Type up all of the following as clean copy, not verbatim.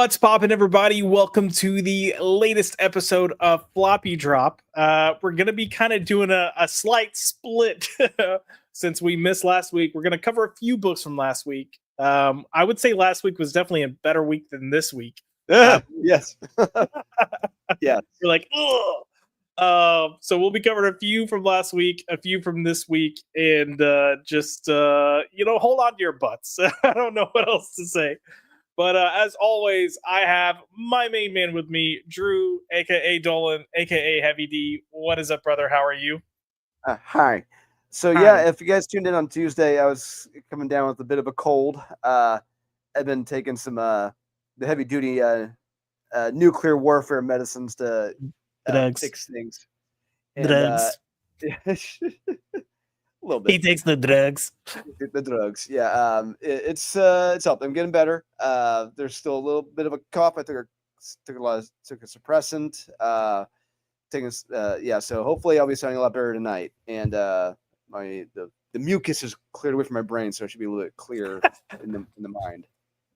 What's poppin', everybody? Welcome to the latest episode of Floppy Drop. We're going to be kind of doing a slight split since we missed last week. We're going to cover a few books from last week. I would say last week was definitely a better week than this week. Yes. Yeah. You're like, ugh. So we'll be covering a few from last week, a few from this week, and just hold on to your butts. I don't know what else to say. But as always, I have my main man with me, Drew, aka Dolan, aka Heavy D. What is up, brother? How are you? Hi. So Hi. yeah, if you guys tuned in on Tuesday, I was coming down with a bit of a cold. I've been taking some the heavy duty nuclear warfare medicines to Drugs. fix things. And, Drugs. a little bit. He takes the drugs. The drugs, yeah. It's helped. I'm getting better. There's still a little bit of a cough. I took a suppressant. So hopefully I'll be sounding a lot better tonight. And the mucus is cleared away from my brain, so it should be a little bit clearer in the mind.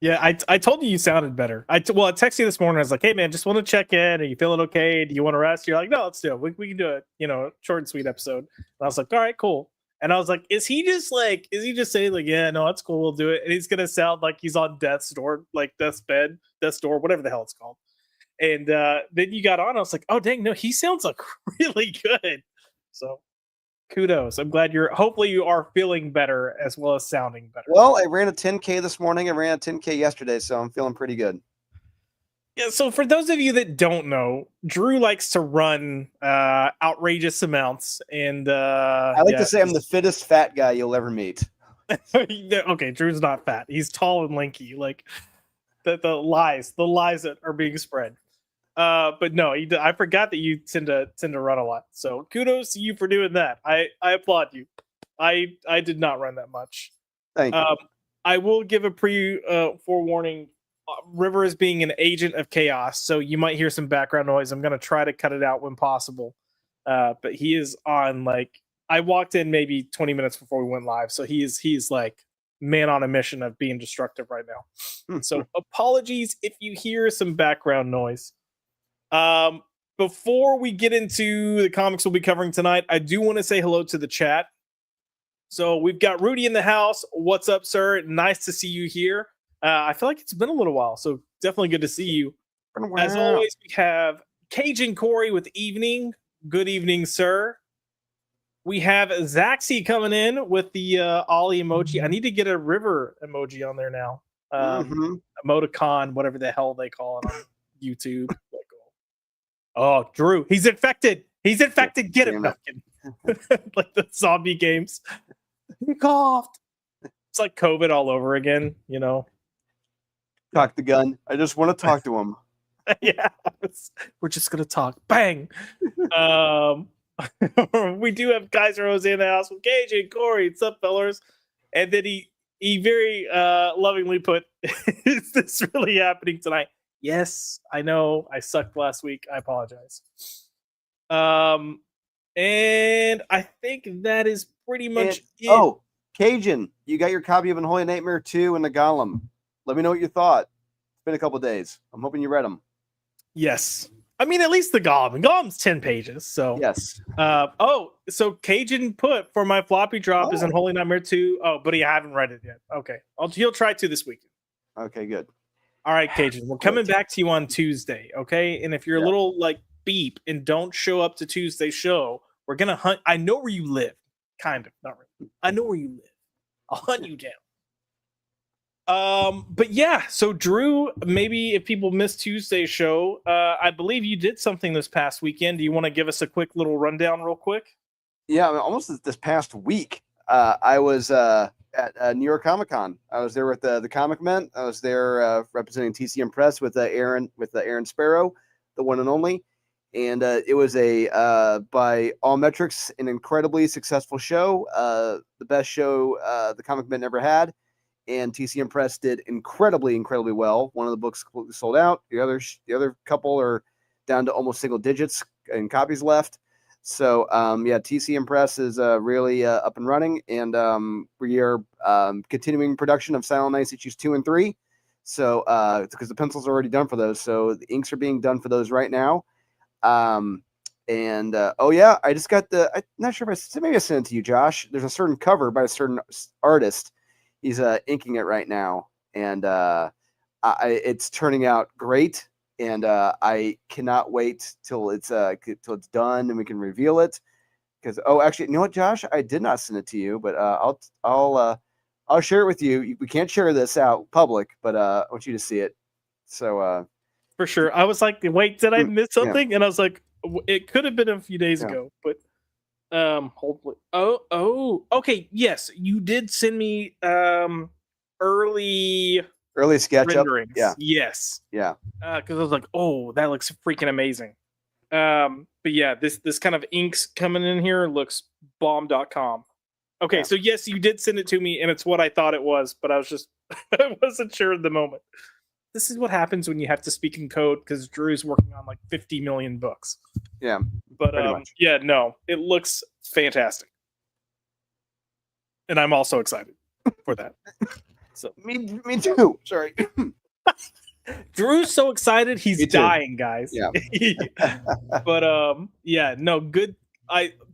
Yeah, I told you sounded better. I texted you this morning. I was like, hey man, just want to check in. Are you feeling okay? Do you want to rest? You're like, no, let's do it. We can do a short and sweet episode. And I was like, all right, cool. And I was like, is he just saying like, yeah, no, that's cool, we'll do it. And he's gonna sound like he's on death's door, like death's door, whatever the hell it's called. And then you got on. I was like, oh dang, no, he sounds like really good. So kudos. I'm glad hopefully you are feeling better as well as sounding better. Well, I ran a 10K this morning. I ran a 10K yesterday, so I'm feeling pretty good. Yeah, so for those of you that don't know, Drew likes to run outrageous amounts, and I like to say I'm the fittest fat guy you'll ever meet. Okay, Drew's not fat. He's tall and lanky. Like the lies that are being spread. But no, I forgot that you tend to run a lot. So kudos to you for doing that. I applaud you. I did not run that much. Thank you. I will give a forewarning. River is being an agent of chaos, so you might hear some background noise. I'm going to try to cut it out when possible. But he is on, like, I walked in maybe 20 minutes before we went live, so he's like man on a mission of being destructive right now. So apologies if you hear some background noise. Before we get into the comics we'll be covering tonight, I do want to say hello to the chat. So we've got Rudy in the house. What's up, sir? Nice to see you here. I feel like it's been a little while, so definitely good to see you. As always, we have Cajun Corey with evening. Good evening, sir. We have Zaxi coming in with the Ollie emoji. I need to get a river emoji on there now. Emoticon, whatever the hell they call it on YouTube. Oh, Drew, he's infected. He's infected. Get him. Like the zombie games. He coughed. It's like COVID all over again, you know. Talk the gun. I just want to talk to him. Yeah, we're just gonna talk. Bang. We do have Kaiser Jose in the house with Cage and Corey. What's up, fellas? And then he very lovingly put, "Is this really happening tonight?" Yes, I know. I sucked last week. I apologize. And I think that is pretty much it. Oh, Cajun, you got your copy of Unholy Nightmare 2 and the Golem. Let me know what you thought. It's been a couple days. I'm hoping you read them. Yes. I mean, at least the Golem. Golem's 10 pages. So yes. So Cajun put for my floppy drop is Unholy Nightmare 2. Oh, but I haven't read it yet. Okay. He'll try to this weekend. Okay, good. All right, Cajun. We're coming back to you on Tuesday, okay? And if you're a little like beep and don't show up to Tuesday's show, we're gonna hunt. I know where you live. Kind of, not really. I know where you live. I'll hunt you down. But yeah, so Drew, maybe if people missed Tuesday's show, I believe you did something this past weekend. Do you want to give us a quick little rundown real quick? Yeah, almost this past week. I was at New York Comic Con. I was there with the Comic Men. I was there representing TCM Press with Aaron Sparrow, the one and only. And it was by all metrics, an incredibly successful show. The best show the Comic Men ever had. And TCM Press did incredibly, incredibly well. One of the books completely sold out. The other couple are down to almost single digits in copies left. So, TCM Press is really up and running. And we are continuing production of Silent Nights issues 2 and 3. So because the pencils are already done for those, so the inks are being done for those right now. Oh yeah, I just got I'm not sure if maybe I sent it to you, Josh. There's a certain cover by a certain artist. He's inking it right now, and it's turning out great. And I cannot wait till it's done and we can reveal it. Because actually, you know what, Josh? I did not send it to you, but I'll share it with you. We can't share this out public, but I want you to see it. So For sure. I was like, wait, did I miss yeah. something? And I was like, it could have been a few days ago, but hopefully. Okay, yes, you did send me early SketchUp. renderings. Yeah. Yes. Yeah. Because I was like, oh, that looks freaking amazing. But yeah, this kind of inks coming in here looks bomb.com. Okay, Yeah. so yes, you did send it to me, and it's what I thought it was, but I was just I wasn't sure at the moment. This is what happens when you have to speak in code because Drew's working on like 50 million books. Yeah. But pretty much. yeah, no, it looks fantastic, and I'm also excited for that. So Me too. Sorry. Drew's so excited he's Me too. dying, guys. Yeah. But yeah, no, good.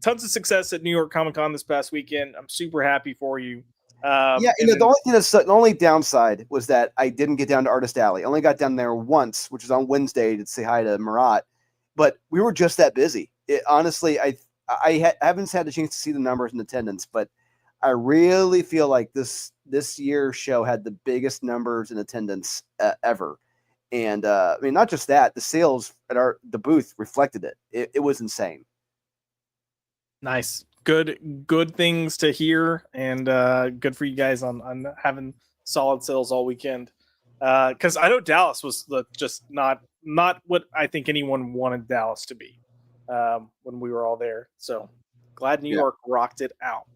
Tons of success at New York Comic Con this past weekend. I'm super happy for you. Yeah, the only downside was that I didn't get down to Artist Alley. I only got down there once, which was on Wednesday to say hi to Marat. But we were just that busy. Honestly, I haven't had the chance to see the numbers in attendance, but I really feel like this year's show had the biggest numbers in attendance ever. And I mean, not just that, the sales at the booth reflected it. It was insane. Nice. Good things to hear, and good for you guys on having solid sales all weekend. Because I know Dallas was just not what I think anyone wanted Dallas to be when we were all there. So glad New York rocked it out.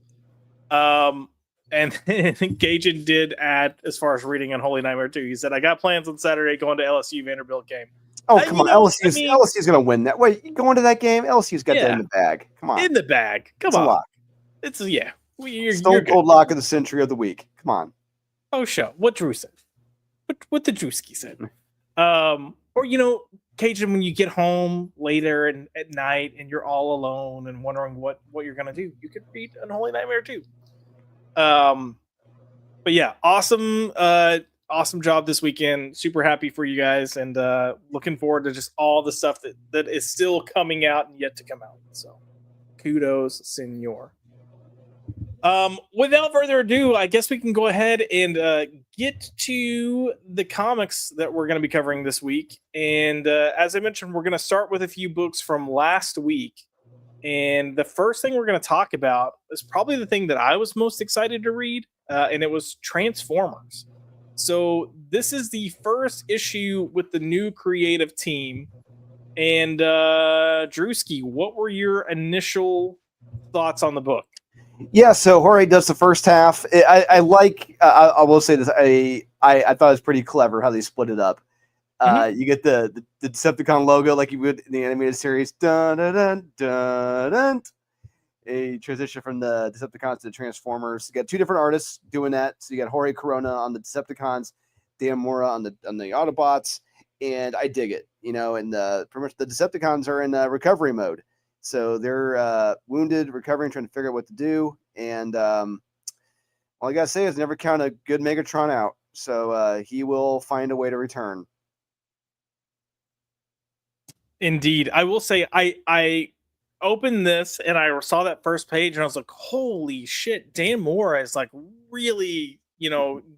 And Gajan did add, as far as reading Unholy Nightmare 2, he said, I got plans on Saturday going to LSU Vanderbilt game. Oh, come on. LSU's going to win that. Wait, you going to that game? LSU's got that in the bag. Come on. In the bag. Come on. It's a lock. It's, Stone Cold lock of the century of the week. Come on. Oh, show. What Drew said. What the Drewski said. Or, Cajun, when you get home later and at night and you're all alone and wondering what you're going to do, you could read Unholy Nightmare 2. But yeah, awesome job this weekend. Super happy for you guys, and looking forward to just all the stuff that is still coming out and yet to come out. So kudos, senor. Without further ado, I guess we can go ahead and get to the comics that we're going to be covering this week. And as I mentioned, we're going to start with a few books from last week. And the first thing we're going to talk about is probably the thing that I was most excited to read, and it was Transformers. So this is the first issue with the new creative team. And Drewski, what were your initial thoughts on the book? Yeah, so Jorge does the first half. I will say this. I thought it was pretty clever how they split it up. You get the Decepticon logo like you would in the animated series. Dun, dun, dun, dun, dun. A transition from the Decepticons to the Transformers. You got two different artists doing that. So you got Jorge Corona on the Decepticons, Dan Mora on the Autobots, and I dig it. And pretty much the Decepticons are in recovery mode. So they're wounded, recovering, trying to figure out what to do. And all I gotta say is never count a good Megatron out. So he will find a way to return. Indeed. I will say I opened this and I saw that first page and I was like, holy shit, Dan Mora is like really,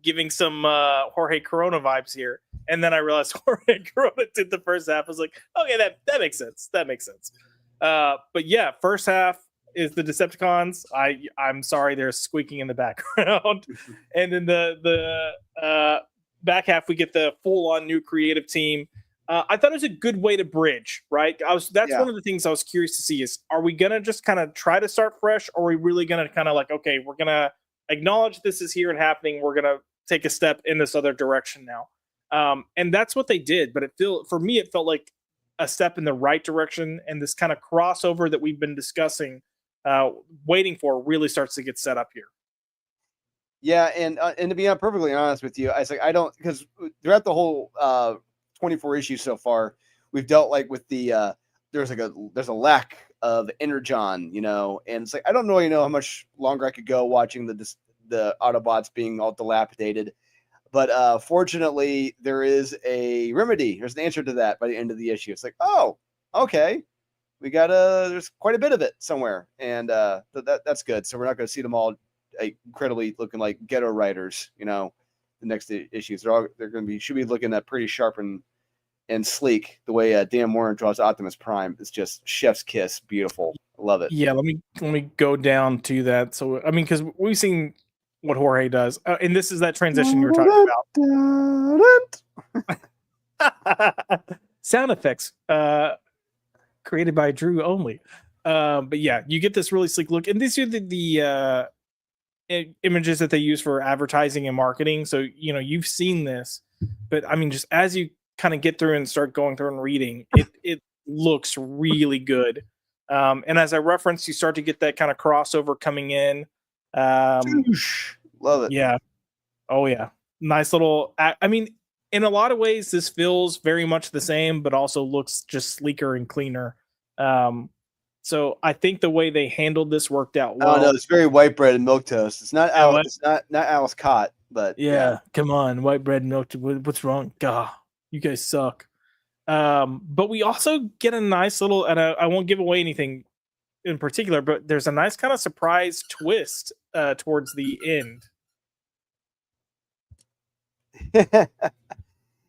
giving some Jorge Corona vibes here. And then I realized Jorge Corona did the first half. I was like, okay, that makes sense. That makes sense. But yeah, first half is the Decepticons. I'm sorry, they're squeaking in the background. And then the back half, we get the full-on new creative team. I thought it was a good way to bridge, right? That's one of the things I was curious to see is, are we going to just kind of try to start fresh? Or are we really going to kind of like, okay, we're going to acknowledge this is here and happening. We're going to take a step in this other direction now. And that's what they did. But for me, it felt like a step in the right direction. And this kind of crossover that we've been discussing, waiting for, really starts to get set up here. Yeah, and to be perfectly honest with you, I was like, I don't, because throughout the whole 24 issues so far, we've dealt like with the there's a lack of energon, and it's like I don't really know how much longer I could go watching the Autobots being all dilapidated. But fortunately, there is a remedy. There's an answer to that by the end of the issue. It's like, oh, okay, we got there's quite a bit of it somewhere, and that's good. So we're not going to see them all incredibly looking like ghetto writers. The next issues they're going to be should be looking at pretty sharp and sleek. The way Dan Warren draws Optimus Prime is just chef's kiss, beautiful. I love it. Yeah, let me go down to that. So I mean, because we've seen what Jorge does, and this is that transition you were talking about. Sound effects created by Drew only. But yeah, you get this really sleek look, and these are the images that they use for advertising and marketing. So you've seen this, but I mean, just as you kind of get through and start going through and reading, it looks really good. And as I referenced, you start to get that kind of crossover coming in. Love it. Yeah. Oh yeah. Nice little. I mean, in a lot of ways, this feels very much the same, but also looks just sleeker and cleaner. So I think the way they handled this worked out well. Oh no, it's very white bread and milk toast. It's not Alice. It's not Alice Cott, but yeah. Come on, white bread and milk. What's wrong? God, you guys suck. But we also get a nice little, and I won't give away anything in particular, but there's a nice kind of surprise twist towards the end.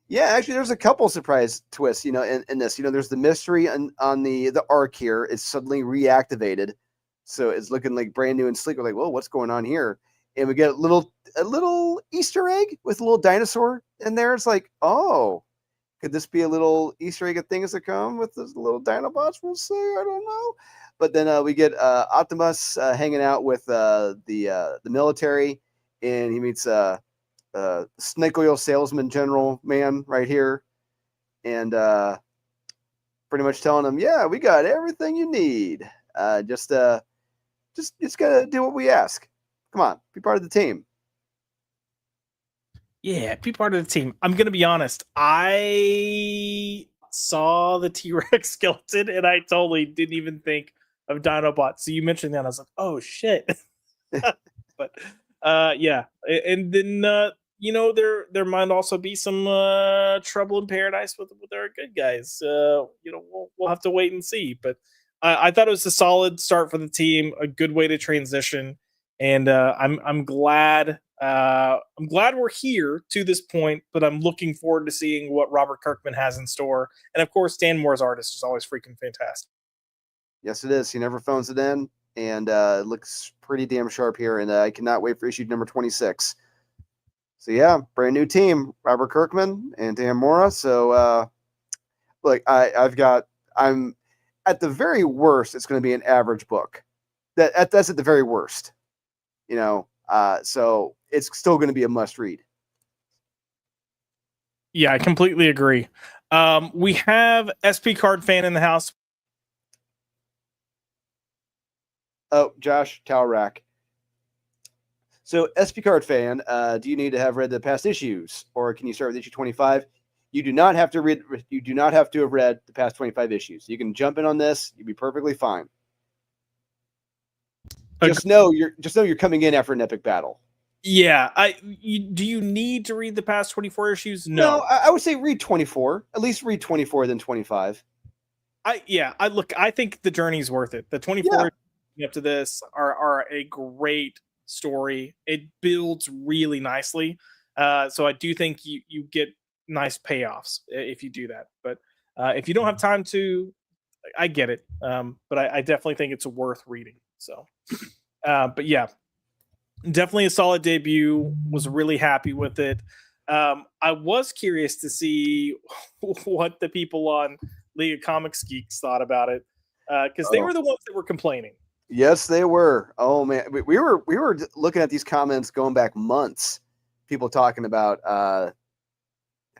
Yeah, actually, there's a couple surprise twists, in this. There's the mystery on the arc here. It's suddenly reactivated, so it's looking like brand new and sleek. We're like, whoa, what's going on here? And we get a little Easter egg with a little dinosaur in there. It's like, oh, could this be a little Easter egg of things to come with this little Dinobots? We'll see. I don't know. But then we get Optimus hanging out with the military, and he meets snake oil salesman general man right here, and pretty much telling him, yeah, we got everything you need. Just gotta do what we ask. Come on, be part of the team. Yeah, be part of the team. I'm gonna be honest. I saw the T-Rex skeleton and I totally didn't even think of Dinobots. So you mentioned that, and I was like, oh shit. But yeah, and then there might also be some trouble in paradise with our good guys. We'll have to wait and see. But I thought it was a solid start for the team, a good way to transition, and I'm glad. I'm glad we're here to this point, but I'm looking forward to seeing what Robert Kirkman has in store. And of course, Dan Moore's artist is always freaking fantastic. Yes, it is. He never phones it in, and it looks pretty damn sharp here. And I cannot wait for issue number 26. So yeah, brand new team, Robert Kirkman and Dan Mora. So look, I'm at the very worst, it's going to be an average book. That's at the very worst, so it's still going to be a must read. Yeah, I completely agree. We have SP Card Fan in the house. Oh, Josh Towrack. So, SP Card Fan, do you need to have read the past issues, or can you start with issue 25? You do not have to read. You do not have to have read the past 25 issues. You can jump in on this. You'll be perfectly fine. Just know you're coming in after an epic battle. Yeah, do you need to read the past 24 issues? No, I would say read 24. At least read 24, then 25. I think the journey's worth it. The 24 up to this are a great story. It builds really nicely. So I do think you get nice payoffs if you do that. But if you don't have time to, I get it. But I definitely think it's worth reading. So, but yeah, definitely a solid debut. Was really happy with it. I was curious to see what the people on League of Comics Geeks thought about it, because they were the ones that were complaining. Yes, they were. Oh man, we were looking at these comments going back months. People talking about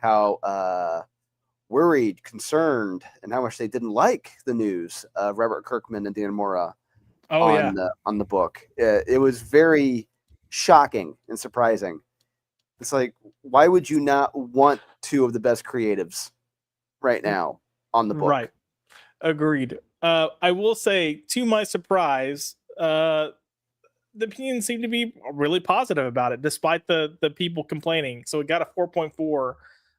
how worried, concerned, and how much they didn't like the news of Robert Kirkman and Dan Mora on the book. It was very shocking and surprising. It's like, why would you not want two of the best creatives right now on the book? Right. Agreed. I will say, to my surprise, the opinions seem to be really positive about it, despite the people complaining. So it got a 4.4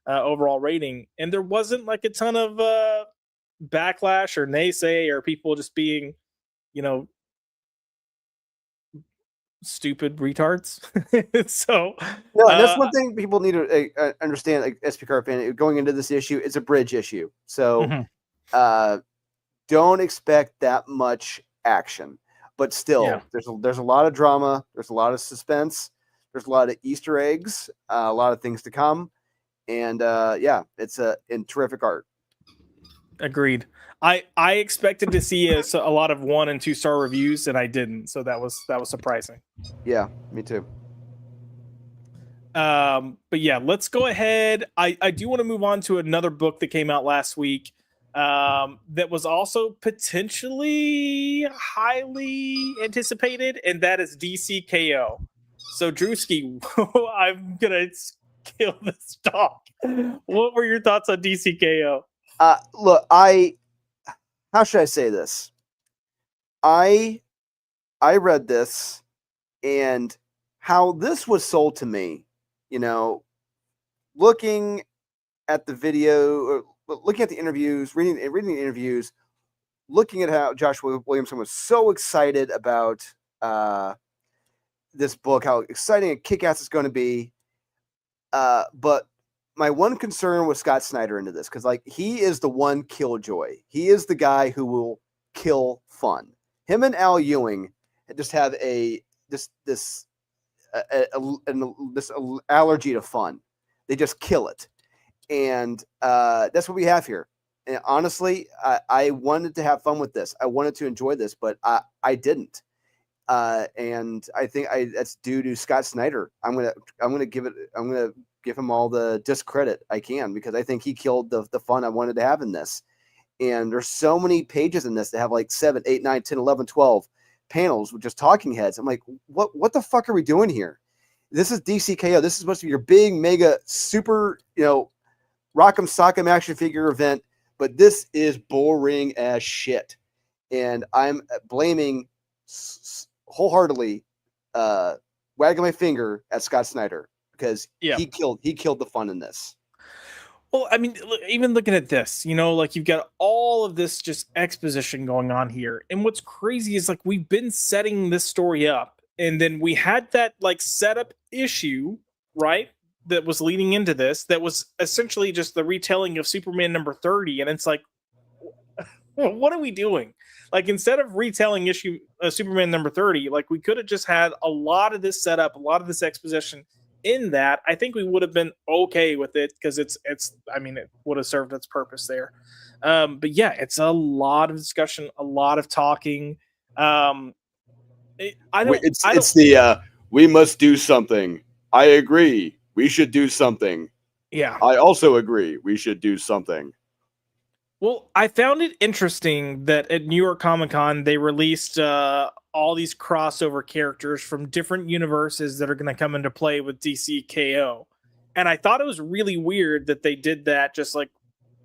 overall rating, and there wasn't like a ton of backlash or naysay or people just being, you know, stupid retards. So, No, and that's uh, one thing people need to understand. Like SPCAR fan, going into this issue, it's a bridge issue, so mhm, uh, don't expect that much action. But yeah, still, there's a lot of drama, there's a lot of suspense, there's a lot of Easter eggs, a lot of things to come, and yeah, it's in terrific art. agreed. I expected to see a lot of 1 and 2 star reviews, and I didn't. So that was surprising. Yeah, me too. But yeah, let's go ahead. I do want to move on to another book that came out last week. That was also potentially highly anticipated, and that is DCKO. So Drewski, I'm gonna kill this dog. What were your thoughts on DCKO? Look, how should I say this? I read this, and how this was sold to me, you know, looking at the video, or looking at the interviews, reading the interviews, looking at how Josh Williamson was so excited about this book, how exciting and kick-ass it's going to be. But my one concern was Scott Snyder into this, because like he is the one killjoy. He is the guy who will kill fun. Him and Al Ewing just have this allergy to fun. They just kill it, and that's what we have here. And honestly, I wanted to have fun with this. I wanted to enjoy this, but I didn't. And I think that's due to Scott Snyder. I'm gonna give him all the discredit I can, because I think he killed the fun I wanted to have in this. And there's so many pages in this that have like 7, 8, 9, 10, 11, 12 panels with just talking heads. I'm like, what the fuck are we doing here? This is DCKO. This is supposed to be your big, mega, super, rock'em sock'em action figure event, but this is boring as shit. And I'm blaming wholeheartedly, wagging my finger at Scott Snyder, because Yeah. he killed the fun in this. Well, I mean, even looking at this, like you've got all of this just exposition going on here. And what's crazy is like we've been setting this story up, and then we had that like setup issue, right? That was leading into this, that was essentially just the retelling of Superman number 30. And it's like, what are we doing? Like, instead of retelling issue Superman number 30, like we could have just had a lot of this setup, a lot of this exposition in that. I think we would have been okay with it, because I mean, it would have served its purpose there. But yeah, it's a lot of discussion, a lot of talking. It's the we must do something. I agree. We should do something. Yeah. I also agree. We should do something. Well, I found it interesting that at New York Comic Con they released all these crossover characters from different universes that are going to come into play with DCKO. And I thought it was really weird that they did that just like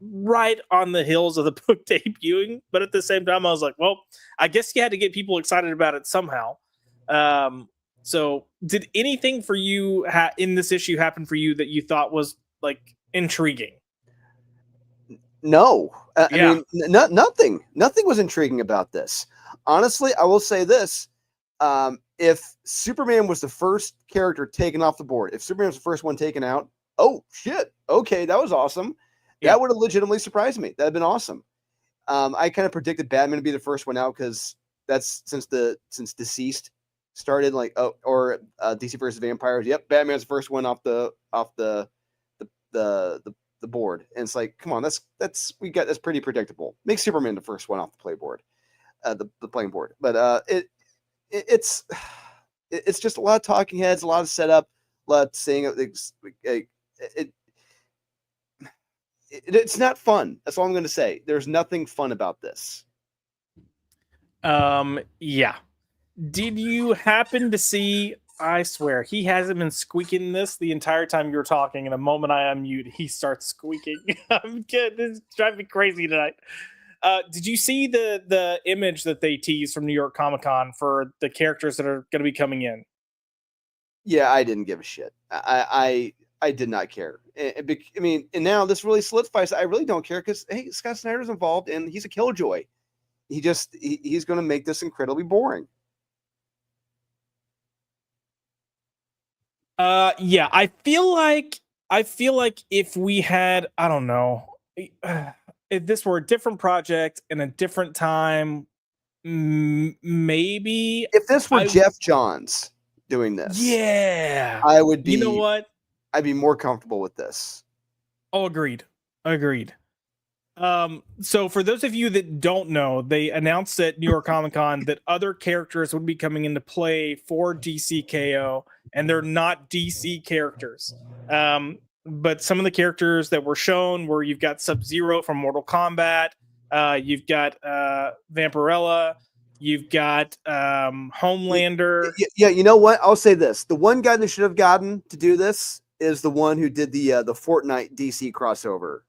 right on the heels of the book debuting. But at the same time, I was like, well, I guess you had to get people excited about it somehow. So did anything for you in this issue happen for you that you thought was like intriguing? No, Yeah. I mean, nothing. Nothing was intriguing about this. Honestly, I will say this: if Superman was the first character taken off the board, if Superman was the first one taken out, oh shit, okay, that was awesome. Yeah. That would have legitimately surprised me. That'd been awesome. I kind of predicted Batman to be the first one out, because that's since Deceased started, like, or DC versus Vampires. Yep, Batman's the first one off the board, and it's like, come on, that's pretty predictable. Make Superman the first one off the playboard, the playing board. But it's just a lot of talking heads, a lot of setup, a lot of saying it's not fun. That's all I'm going to say. There's nothing fun about this. Yeah. Did you happen to see I swear, he hasn't been squeaking this the entire time you were talking. And the moment I unmute, he starts squeaking. I'm kidding. This is driving me crazy tonight. Did you see the image that they teased from New York Comic Con for the characters that are going to be coming in? Yeah, I didn't give a shit. I did not care. I mean, and now this really solidifies. I really don't care because hey, Scott Snyder's involved and he's a killjoy. He's going to make this incredibly boring. Yeah, I feel like if we had, I don't know, if this were a different project in a different time, maybe If this were I Jeff Johns doing this, yeah, I would be. You know what? I'd be more comfortable with this. Oh, agreed. So for those of you that don't know, they announced at New York Comic Con that other characters would be coming into play for DCKO, and they're not DC characters. But some of the characters that were shown were you've got Sub-Zero from Mortal Kombat, you've got Vampirella, you've got Homelander. Yeah, you know what? I'll say this: the one guy that should have gotten to do this is the one who did the Fortnite DC crossover.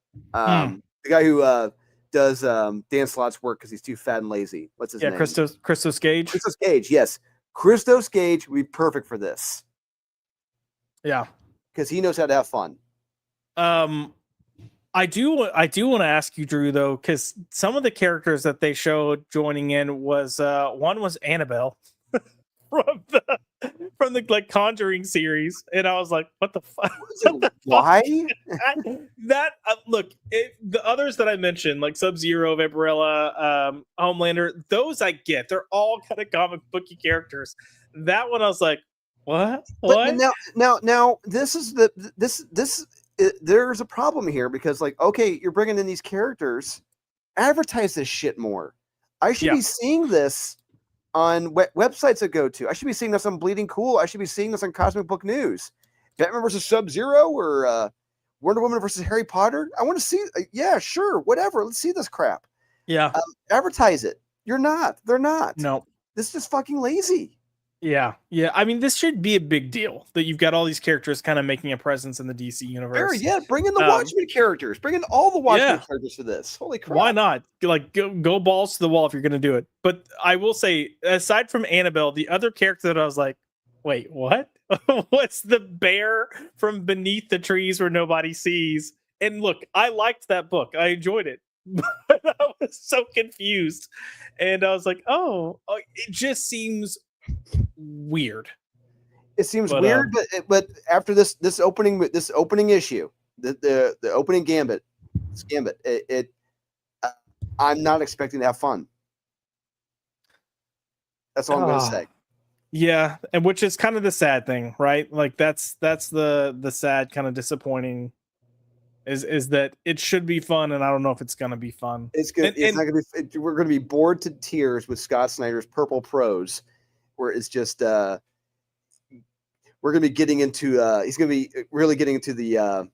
The guy who does Dan Slott's work because he's too fat and lazy. What's his name? Christos Gage. Christos Gage, yes. Christos Gage would be perfect for this. Yeah. Because he knows how to have fun. I do want to ask you, Drew, though, because some of the characters that they showed joining in was one was Annabelle from the like Conjuring series, and I was like, "What the fuck? Why?" That look, the others that I mentioned, like Sub-Zero, Vampirella, Homelander, those I get. They're all kind of comic booky characters. That one, I was like, "What? What?" But now, this is there's a problem here because, like, okay, you're bringing in these characters, advertise this shit more. I should be seeing this on websites I go to. I should be seeing this on Bleeding Cool. I should be seeing this on Cosmic Book News. Batman versus Sub-Zero or Wonder Woman versus Harry Potter. I want to see. Yeah, sure, whatever. Let's see this crap. Yeah, advertise it. You're not. They're not. No, this is just fucking lazy. Yeah. I mean, this should be a big deal that you've got all these characters kind of making a presence in the DC universe. Yeah, bring in the Watchmen characters. Bring in all the Watchmen characters for this. Holy crap! Why not? Like, go balls to the wall if you're going to do it. But I will say, aside from Annabelle, the other character that I was like, wait, what? What's the bear from Beneath the Trees Where Nobody Sees? And look, I liked that book. I enjoyed it. But I was so confused. And I was like, oh, it just seems weird. It seems weird, but after this opening issue, the opening gambit, I'm not expecting to have fun. That's all I'm going to say. Yeah, and which is kind of the sad thing, right? Like that's the sad kind of disappointing is that it should be fun, and I don't know if it's going to be fun. It's good. It's not going to be. We're going to be bored to tears with Scott Snyder's purple prose, where it's just we're going to be getting into. He's going to be really getting into the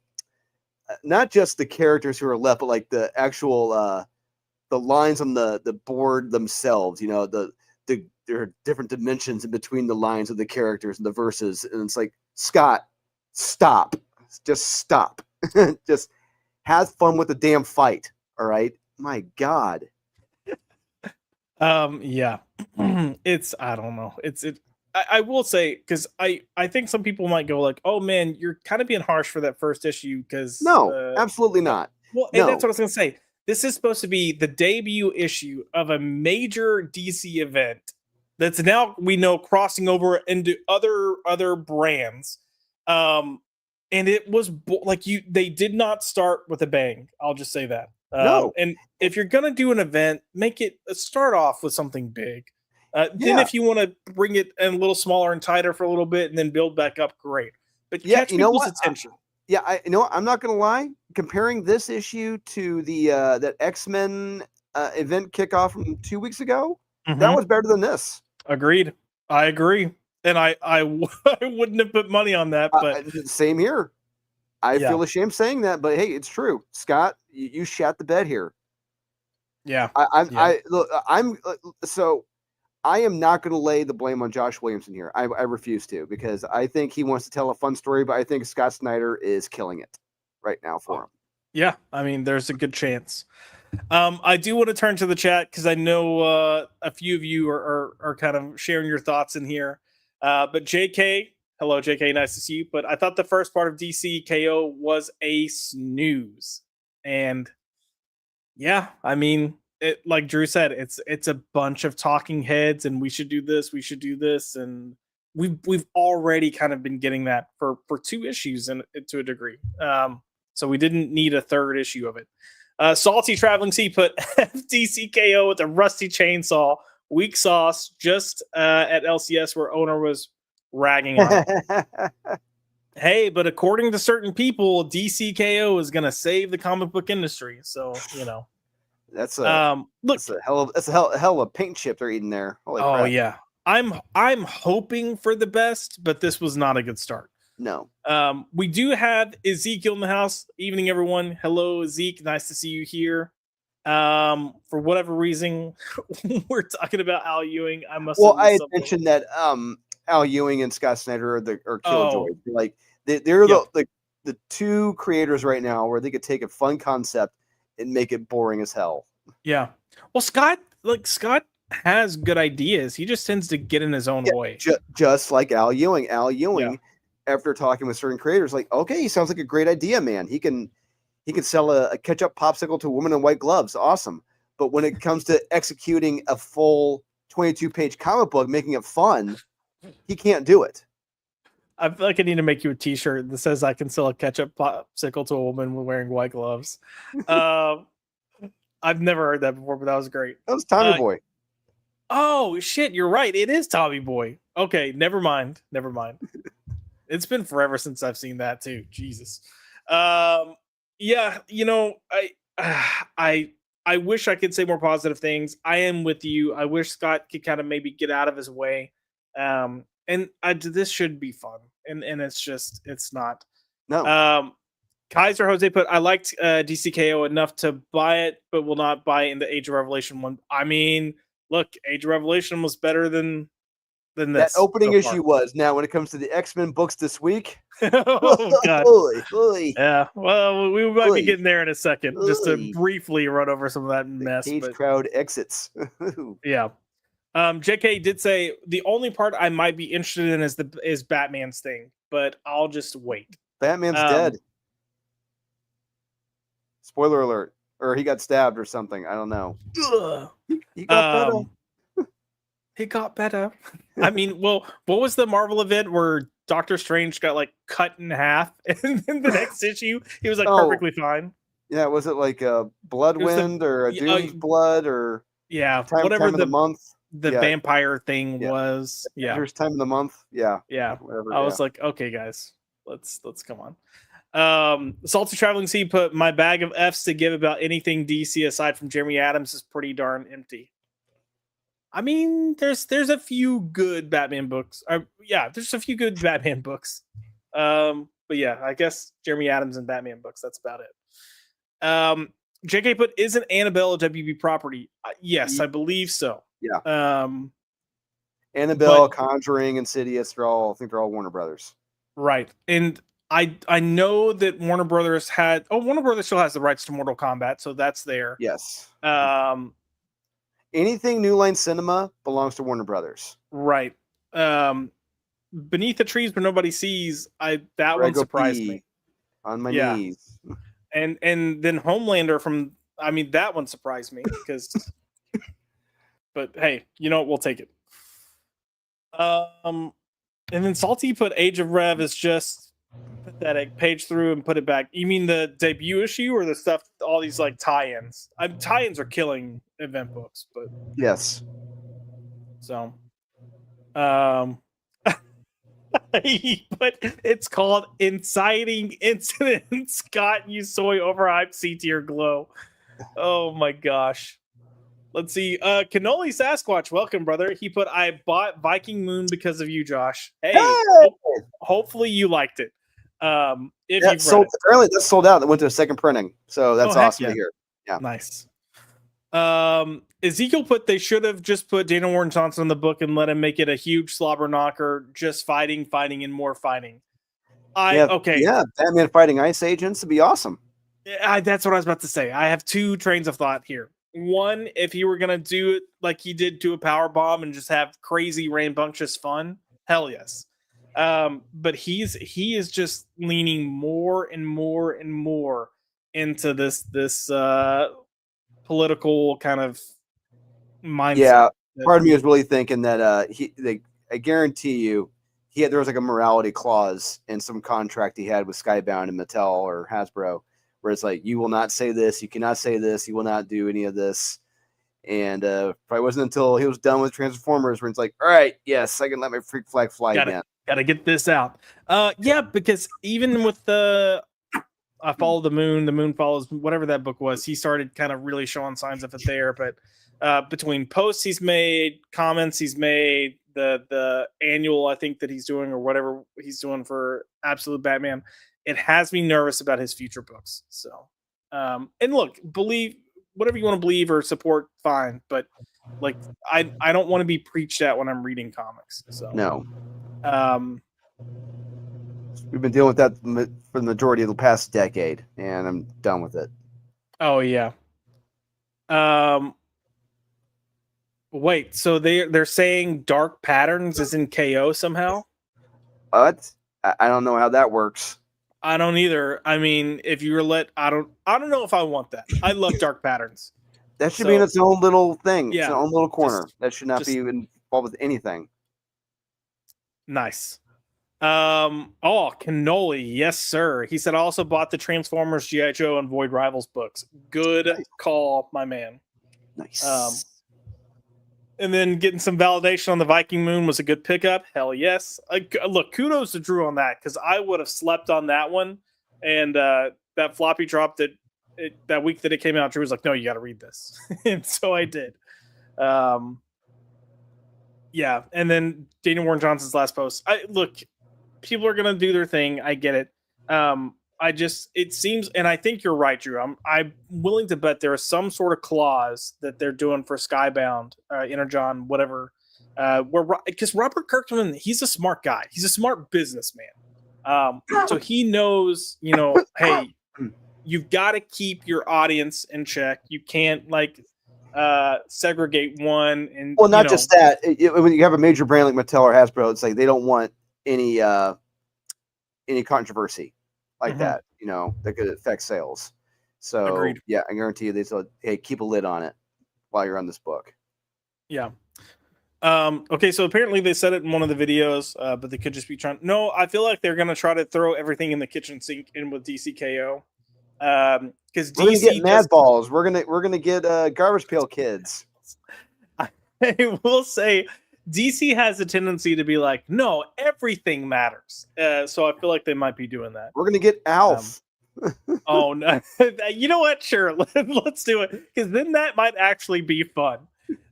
not just the characters who are left, but like the actual the lines on the board themselves. You know, there are different dimensions in between the lines of the characters and the verses, and it's like, Scott, stop, just stop, just have fun with the damn fight. All right, my God. Yeah, it's I don't know. I will say, because I think some people might go like, oh man, you're kind of being harsh for that first issue because no, absolutely not. Well, and that's what I was gonna say. This is supposed to be the debut issue of a major DC event that's now we know crossing over into other brands. And it was they did not start with a bang. I'll just say that. No. And if you're gonna do an event, make it start off with something big. Then if you want to bring it a little smaller and tighter for a little bit and then build back up, great. But catch people's attention. I'm not gonna lie. Comparing this issue to the that X-Men event kickoff from 2 weeks ago, that was better than this. Agreed. I agree. And I wouldn't have put money on that, but same here. I feel ashamed saying that, but hey, it's true. Scott, you shat the bed here. Yeah. I'm I am not going to lay the blame on Josh Williamson here. I refuse to, because I think he wants to tell a fun story, but I think Scott Snyder is killing it right now for him. Yeah, I mean, there's a good chance. I do want to turn to the chat because I know a few of you are kind of sharing your thoughts in here. But JK, hello JK, nice to see you. But I thought the first part of DC KO was a snooze, and yeah, I mean, like Drew said, it's a bunch of talking heads, and we should do this, and we've already kind of been getting that for 2 issues and to a degree. So we didn't need a third issue of it. Salty Traveling Sea put FDCKO with a rusty chainsaw, weak sauce, just at LCS where owner was ragging on it. Hey, but according to certain people, DCKO is going to save the comic book industry. So, that's a look, that's a hell of a paint chip they're eating there. Holy crap. Yeah. I'm hoping for the best, but this was not a good start. No. We do have Ezekiel in the house. Evening, everyone. Hello, Zeke. Nice to see you here. For whatever reason, we're talking about Al Ewing. I had mentioned that Al Ewing and Scott Snyder are killjoys. Like they're the two creators right now where they could take a fun concept and make it boring as hell. Yeah. Well, Scott has good ideas. He just tends to get in his own way. Just like Al Ewing. Al Ewing, after talking with certain creators, like, okay, he sounds like a great idea, man. He can sell a ketchup popsicle to a woman in white gloves. Awesome. But when it comes to executing a full 22-page comic book, making it fun, he can't do it. I feel like I need to make you a T-shirt that says I can sell a ketchup popsicle to a woman wearing white gloves. I've never heard that before, but that was great. That was Tommy Boy. Oh shit, you're right. It is Tommy Boy. Okay, never mind. It's been forever since I've seen that too. Jesus. Yeah, I wish I could say more positive things. I am with you. I wish Scott could kind of maybe get out of his way. And this should be fun, and it's not. No. Kaiser Jose put, I liked DCKO enough to buy it, but will not buy it in the Age of Revelation one. I mean, look, Age of Revelation was better than this. That opening issue was. Now, when it comes to the X-Men books this week, oh god, holy. Yeah. Well, we might be getting there in a second, just to briefly run over some of that mess. Cage crowd exits. Yeah. JK did say the only part I might be interested in is Batman's thing, but I'll just wait. Batman's dead. Spoiler alert. Or he got stabbed or something. I don't know. He got better. He got better. I mean, well, what was the Marvel event where Doctor Strange got like cut in half, and then the next issue he was like perfectly fine? Yeah, was it like a Bloodwind or a Doom's Blood or whatever the month? The vampire thing was. Yeah, here's time of the month. Yeah, whatever. I was like, okay, guys, let's come on. Salty Traveling Sea put, my bag of F's to give about anything DC aside from Jeremy Adams is pretty darn empty. I mean, there's a few good Batman books. There's a few good Batman books. But yeah, I guess Jeremy Adams and Batman books, that's about it. JK put, isn't Annabelle a WB property? Yes, I believe so. Yeah. Annabelle, Conjuring, Insidious, I think they're all Warner Brothers. Right. And I know that Warner Brothers still has the rights to Mortal Kombat, so that's there. Yes. Anything New Line Cinema belongs to Warner Brothers. Right. Beneath the Trees Where Nobody Sees, that one surprised me. On my knees. And then Homelander that one surprised me because but hey, we'll take it. And then Salty put Age of Rev is just pathetic. Page through and put it back. You mean the debut issue or the stuff, all these like tie-ins? Tie-ins are killing event books, but yes. So but it's called Inciting Incident. Scott Usoy overhyped C-tier glow. Oh my gosh. Let's see. Cannoli Sasquatch, welcome, brother. He put, I bought Viking Moon because of you, Josh. Hey! Hopefully you liked it. If you've read it. Apparently that's sold out. It went to a second printing. So that's awesome to hear. Yeah. Nice. Ezekiel put they should have just put Daniel Warren Johnson in the book and let him make it a huge slobber knocker, just fighting, and more fighting. Okay. Yeah, Batman fighting ice agents would be awesome. That's what I was about to say. I have two trains of thought here. One, if he were gonna do it like he did to a power bomb and just have crazy rambunctious fun, hell yes. But he is just leaning more and more and more into this political kind of mindset. Yeah, part of me was really thinking that I guarantee you, there was like a morality clause in some contract he had with Skybound and Mattel or Hasbro, where it's like, you will not say this, you cannot say this, you will not do any of this. And probably wasn't until he was done with Transformers where it's like, all right, yes, I can let my freak flag fly again. Gotta get this out. Yeah, because even with the I Follow the Moon Follows, whatever that book was, he started kind of really showing signs of it there. But between posts he's made, comments he's made, the annual I think that he's doing or whatever he's doing for Absolute Batman, it has me nervous about his future books. So, and look, believe whatever you want to believe or support, fine. But like, I don't want to be preached at when I'm reading comics. So no. We've been dealing with that for the majority of the past decade, and I'm done with it. Oh yeah. Wait, so they're saying Dark Patterns is in KO somehow? What? I don't know how that works. I don't either. I mean, if you were I don't know if I want that. I love Dark Patterns. That should be in its own little thing. Yeah, its own little corner. That should not be involved with anything. Nice. Cannoli, yes, sir. He said I also bought the Transformers, G.I. Joe, and Void Rivals books. Good call, my man. Nice. And then getting some validation on the Viking Moon was a good pickup. Hell yes. Look, kudos to Drew on that, because I would have slept on that one. And that floppy drop that week that it came out, Drew was like, no, you got to read this. And so I did. Yeah. And then Daniel Warren Johnson's last post. Look, people are going to do their thing. I get it. It seems, and I think you're right, Drew. I'm willing to bet there is some sort of clause that they're doing for Skybound, Energon, whatever. Because Robert Kirkman, he's a smart guy. He's a smart businessman. So he knows, hey, you've got to keep your audience in check. You can't segregate one. And not just that. When you have a major brand like Mattel or Hasbro, it's like they don't want any controversy like that, that could affect sales. So agreed. Yeah, I guarantee you they said, hey, keep a lid on it while you're on this book. Yeah. Okay, so apparently they said it in one of the videos, but they could just be trying. No, I feel like they're gonna try to throw everything in the kitchen sink in with DCKO. Because we're gonna get mad balls. We're gonna get garbage pail kids. I will say DC has a tendency to be like, no, everything matters. So I feel like they might be doing that. We're going to get Alf. Oh, no. You know what? Sure. Let's do it. Because then that might actually be fun.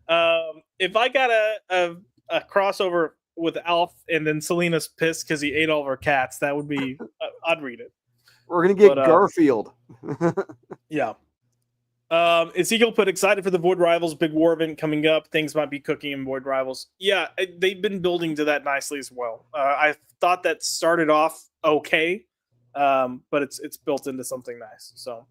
If I got a crossover with Alf and then Selena's pissed because he ate all of her cats, that would be, I'd read it. We're going to get Garfield. Yeah. Ezekiel put excited for the Void Rivals big war event coming up. Things might be cooking in Void Rivals. Yeah, they've been building to that nicely as well. I thought that started off okay, but it's built into something nice. So,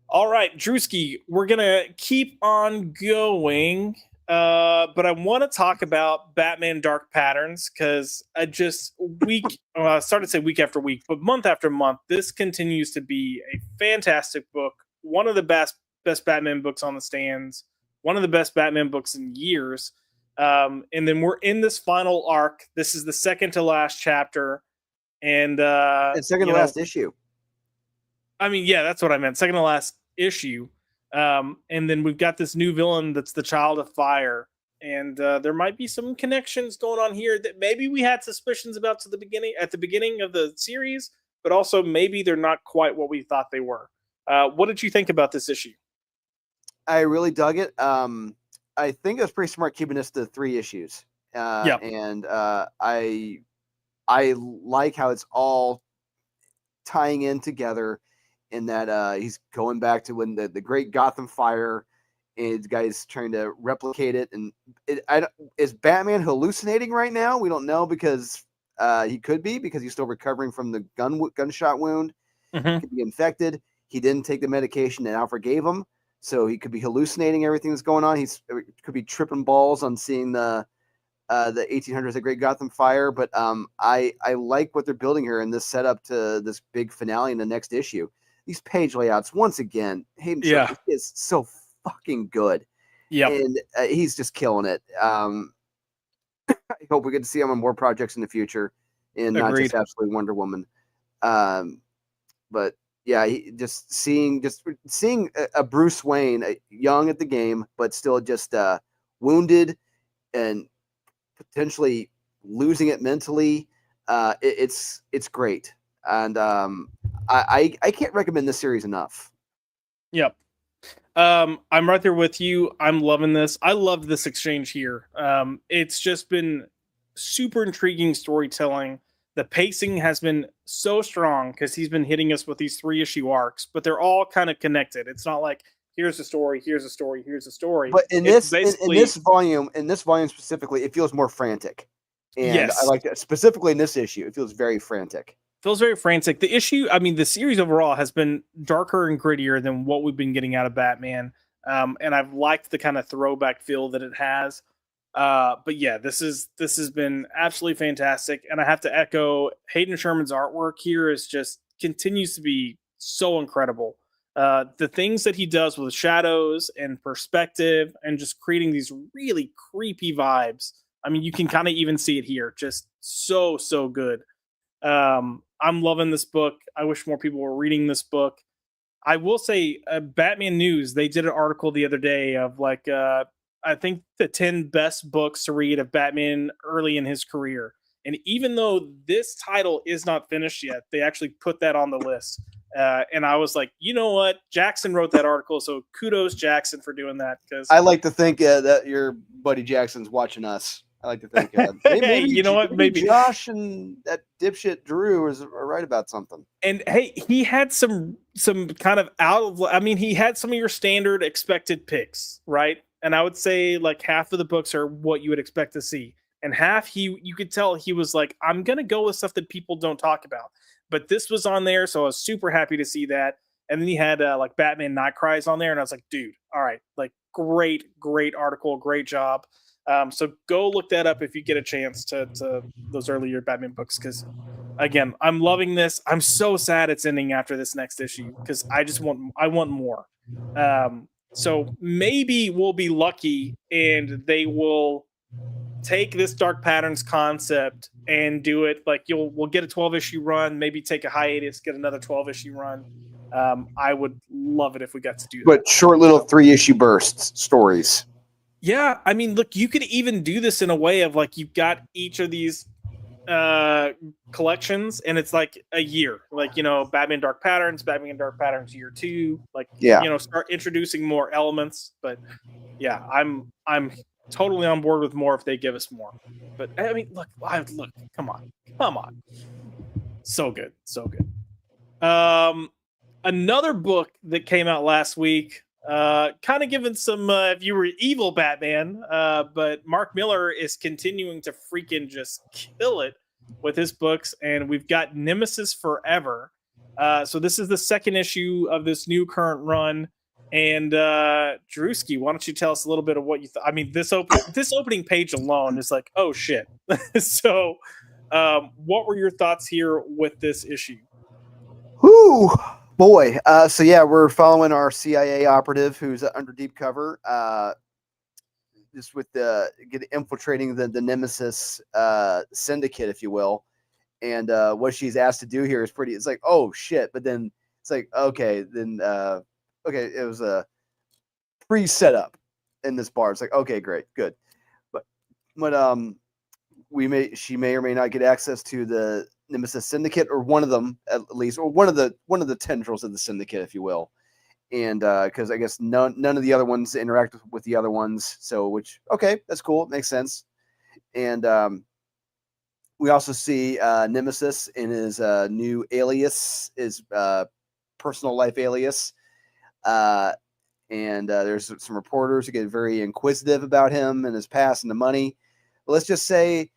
all right, Drewski, we're gonna keep on going, but I want to talk about Batman Dark Patterns because I just started to say week after week, but month after month, this continues to be a fantastic book. One of the best Batman books on the stands, one of the best Batman books in years. And then we're in this final arc. This is the second to last chapter. And second to last issue. I mean, yeah, that's what I meant. Second to last issue. And then we've got this new villain that's the Child of Fire. And there might be some connections going on here that maybe we had suspicions about at the beginning of the series, but also maybe they're not quite what we thought they were. What did you think about this issue? I really dug it. I think it was pretty smart keeping this to 3 issues. And I like how it's all tying in together in that he's going back to when the great Gotham fire and the guy's trying to replicate it. And is Batman hallucinating right now? We don't know, because he could be, because he's still recovering from the gunshot wound. He could be infected. He didn't take the medication that Alfred gave him, so he could be hallucinating everything that's going on. Could be tripping balls on seeing the 1800s, the Great Gotham Fire. But I like what they're building here in this setup to this big finale in the next issue. These page layouts, once again, Hayden Sherman is so fucking good. Yep. And he's just killing it. I hope we get to see him on more projects in the future, and not just absolutely Wonder Woman. But yeah, just seeing a Bruce Wayne, young at the game, but still just wounded and potentially losing it mentally. It's great, and I can't recommend this series enough. Yep. I'm right there with you. I'm loving this. I love this exchange here. It's just been super intriguing storytelling. The pacing has been so strong because he's been hitting us with these 3-issue arcs, but they're all kind of connected. It's not like here's a story, here's a story, here's a story. But in this volume specifically, it feels more frantic. And I like that. Specifically in this issue, it feels very frantic. The issue, I mean, the series overall has been darker and grittier than what we've been getting out of Batman. And I've liked the kind of throwback feel that it has. But yeah, this has been absolutely fantastic. And I have to echo, Hayden Sherman's artwork here is just continues to be so incredible. The things that he does with shadows and perspective and just creating these really creepy vibes. I mean, you can kind of even see it here. Just so good. I'm loving this book. I wish more people were reading this book. I will say, Batman News, they did an article the other day of like, I think the 10 best books to read of Batman early in his career. And even though this title is not finished yet, they actually put that on the list. And I was like, you know what? Jackson wrote that article. So kudos, Jackson, for doing that. Because I like to think that your buddy Jackson's watching us. I like to think maybe you know what? Maybe Josh and that dipshit Drew are right about something. And hey, he had some kind of he had some of your standard expected picks, right? And I would say like half of the books are what you would expect to see, and half you could tell he was like, I'm gonna go with stuff that people don't talk about. But this was on there, so I was super happy to see that. And then he had like Batman Night Cries on there, and I was like, dude, all right, like great article, great job. So go look that up if you get a chance to those earlier Batman books, because again, I'm loving this. I'm so sad it's ending after this next issue because I want more. So maybe we'll be lucky and they will take this Dark Patterns concept and do it like we'll get a 12-issue run, maybe take a hiatus, get another 12-issue run. I would love it if we got to do that. But short little 3-issue bursts stories. Yeah, I mean, look, you could even do this in a way of like you've got each of these collections and it's like a year, like, you know, Batman Dark Patterns year 2, like, yeah, you know, start introducing more elements. But yeah, I'm totally on board with more if they give us more. But I mean, look, come on, so good. Another book that came out last week, kind of given some if you were evil Batman, but Mark Miller is continuing to freaking just kill it with his books, and we've got Nemesis Forever. So this is the second issue of this new current run. And Drewski, why don't you tell us a little bit of what you thought? I mean, this opening page alone is like, oh shit. So what were your thoughts here with this issue? Whoo, boy. So yeah, we're following our CIA operative who's under deep cover, just with infiltrating the Nemesis syndicate, if you will. And what she's asked to do here is it's like, oh shit. But then it's like, okay, then okay, it was a pre-setup in this bar. It's like, okay, great, good. But she may or may not get access to the Nemesis Syndicate, or one of them at least, or one of the tendrils of the Syndicate, if you will. And because I guess none of the other ones interact with the other ones, so which, okay, that's cool, it makes sense. And we also see Nemesis in his new alias, his personal life alias, and there's some reporters who get very inquisitive about him and his past and the money. But let's just say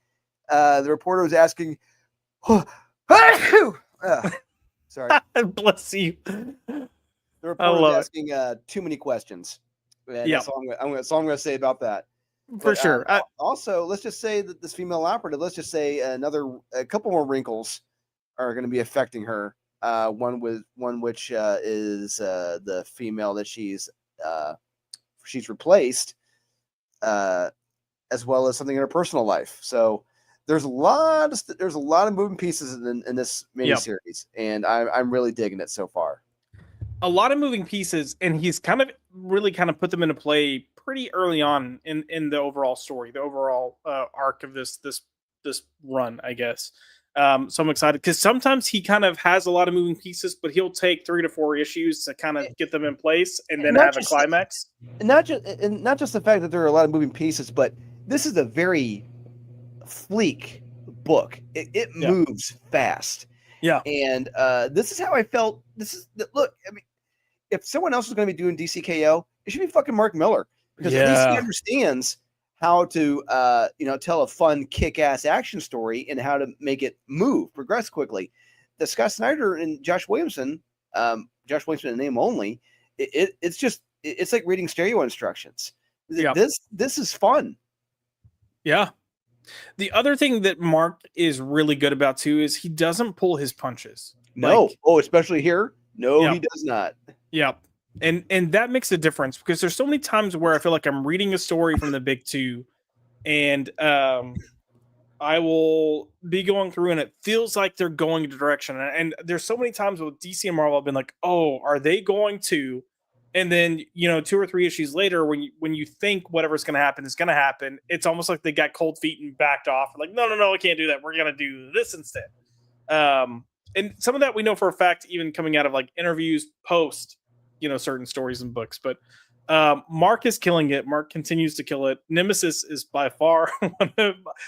the reporter was asking, sorry, Bless you. the I reporter was love it. asking too many questions. And Yeah. that's all that's all I'm going to say about that. For But sure. also, let's just say that this female operative, let's just say a couple more wrinkles are going to be affecting her. One which is the female that she's replaced, as well as something in her personal life. So there's a lot of moving pieces in this miniseries, and I'm really digging it so far. A lot of moving pieces, and he's kind of put them into play pretty early on in the overall story, the overall arc of this run, I guess. So I'm excited because sometimes he kind of has a lot of moving pieces, but he'll take 3 to 4 issues to kind of get them in place and then have a climax. Not just the fact that there are a lot of moving pieces, but this is a very sleek book. It moves fast. Yeah. And this is how I felt. Look, I mean, if someone else was going to be doing DCKO, it should be fucking Mark Miller, because at least he understands how to tell a fun kick-ass action story and how to make it progress quickly. The Scott Snyder and Josh Williamson in name only, it's like reading stereo instructions. This is fun. Yeah. The other thing that Mark is really good about too is he doesn't pull his punches. No. Especially here. No, he does not. Yeah. And that makes a difference, because there's so many times where I feel like I'm reading a story from the big two, and I will be going through and it feels like they're going in a direction. And there's so many times with DC and Marvel I've been like, oh, are they going to? And then, 2 or 3 issues later, when you think whatever's going to happen is going to happen, it's almost like they got cold feet and backed off. Like, no, I can't do that. We're going to do this instead. And some of that we know for a fact, even coming out of like interviews post, certain stories and books. But Mark is killing it. Mark continues to kill it. Nemesis is by far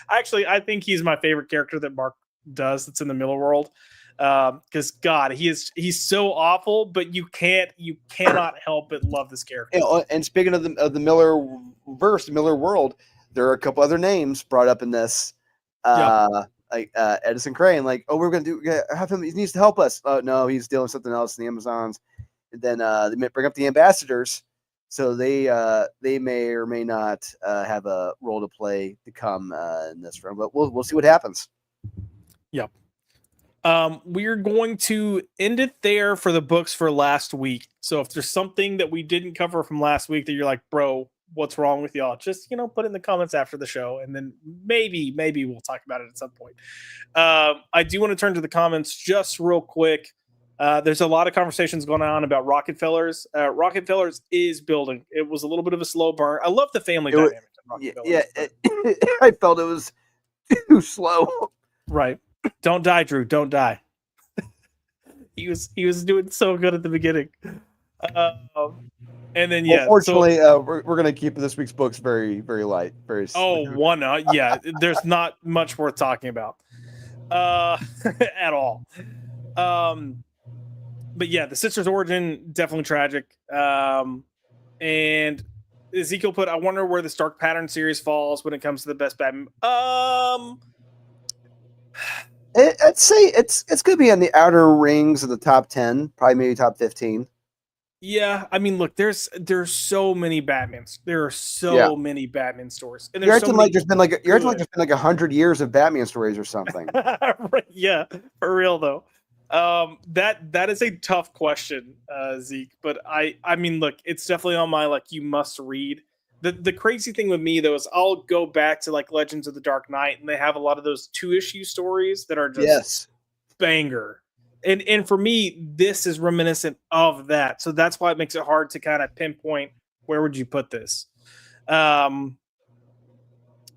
I think he's my favorite character that Mark does that's in the Miller world. Because God, he's so awful, but you cannot help but love this character. And speaking of the Miller verse, the Miller world, there are a couple other names brought up in this. Like Edison Crane, like, oh, we're gonna have him. He needs to help us. Oh no, he's dealing with something else in the Amazons. And then they bring up the ambassadors, so they may or may not have a role to play to come in this run. But we'll see what happens. Yep. We're going to end it there for the books for last week. So if there's something that we didn't cover from last week that you're like, bro, what's wrong with y'all? Just, put in the comments after the show, and then maybe we'll talk about it at some point. I do want to turn to the comments just real quick. There's a lot of conversations going on about Rockefellers. Rockefellers is building. It was a little bit of a slow burn. I love the family dynamic. I felt it was too slow. Right. Don't die, Drew. Don't die. He was doing so good at the beginning. And then unfortunately, we're gonna keep this week's books very, very light. There's not much worth talking about at all. But yeah, the sister's origin, definitely tragic. And Ezekiel put, I wonder where the Stark Pattern series falls when it comes to the best Batman. I'd say it's going to be on the outer rings of the top 10, probably maybe top 15. Yeah, I mean, look, there's so many Batmans. There are so many Batman stories, and you're acting like there's been like 100 years of Batman stories or something. Right, yeah, for real though. That is a tough question, Zeke. But I mean, look, it's definitely on my you must read. The crazy thing with me though is I'll go back to Legends of the Dark Knight, and they have a lot of those 2-issue stories that are just banger. And for me, this is reminiscent of that. So that's why it makes it hard to kind of pinpoint where would you put this. Been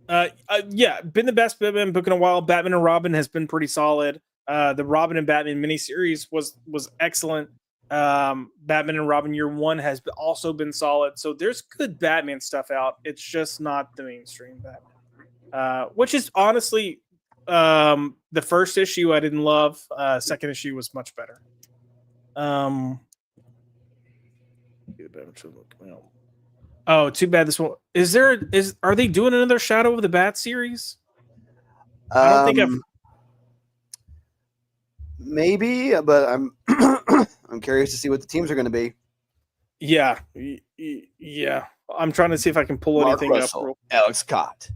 the best Batman book in a while. Batman and Robin has been pretty solid. The Robin and Batman miniseries was excellent. Batman and Robin Year One has also been solid. So there's good Batman stuff out. It's just not the mainstream Batman, which is honestly the first issue I didn't love. Second issue was much better. Dude, Oh, too bad this one. Are they doing another Shadow of the Bat series? I don't think I've. Maybe, but I'm I'm curious to see what the teams are going to be. Yeah, yeah. I'm trying to see if I can pull Mark anything Russell, up. Alex Cott.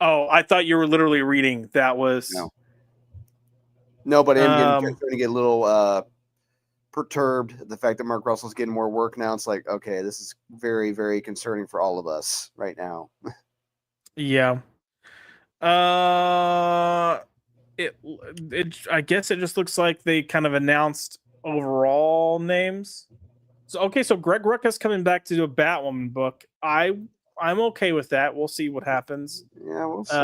Oh, I thought you were literally reading. That was no, but I'm going to get a little perturbed at the fact that Mark Russell's getting more work now. It's like, okay, this is very, very concerning for all of us right now. Yeah. I guess it just looks like they kind of announced overall names. So Greg Rucka's coming back to do a Batwoman book. I'm okay with that. We'll see what happens. Yeah, we'll see.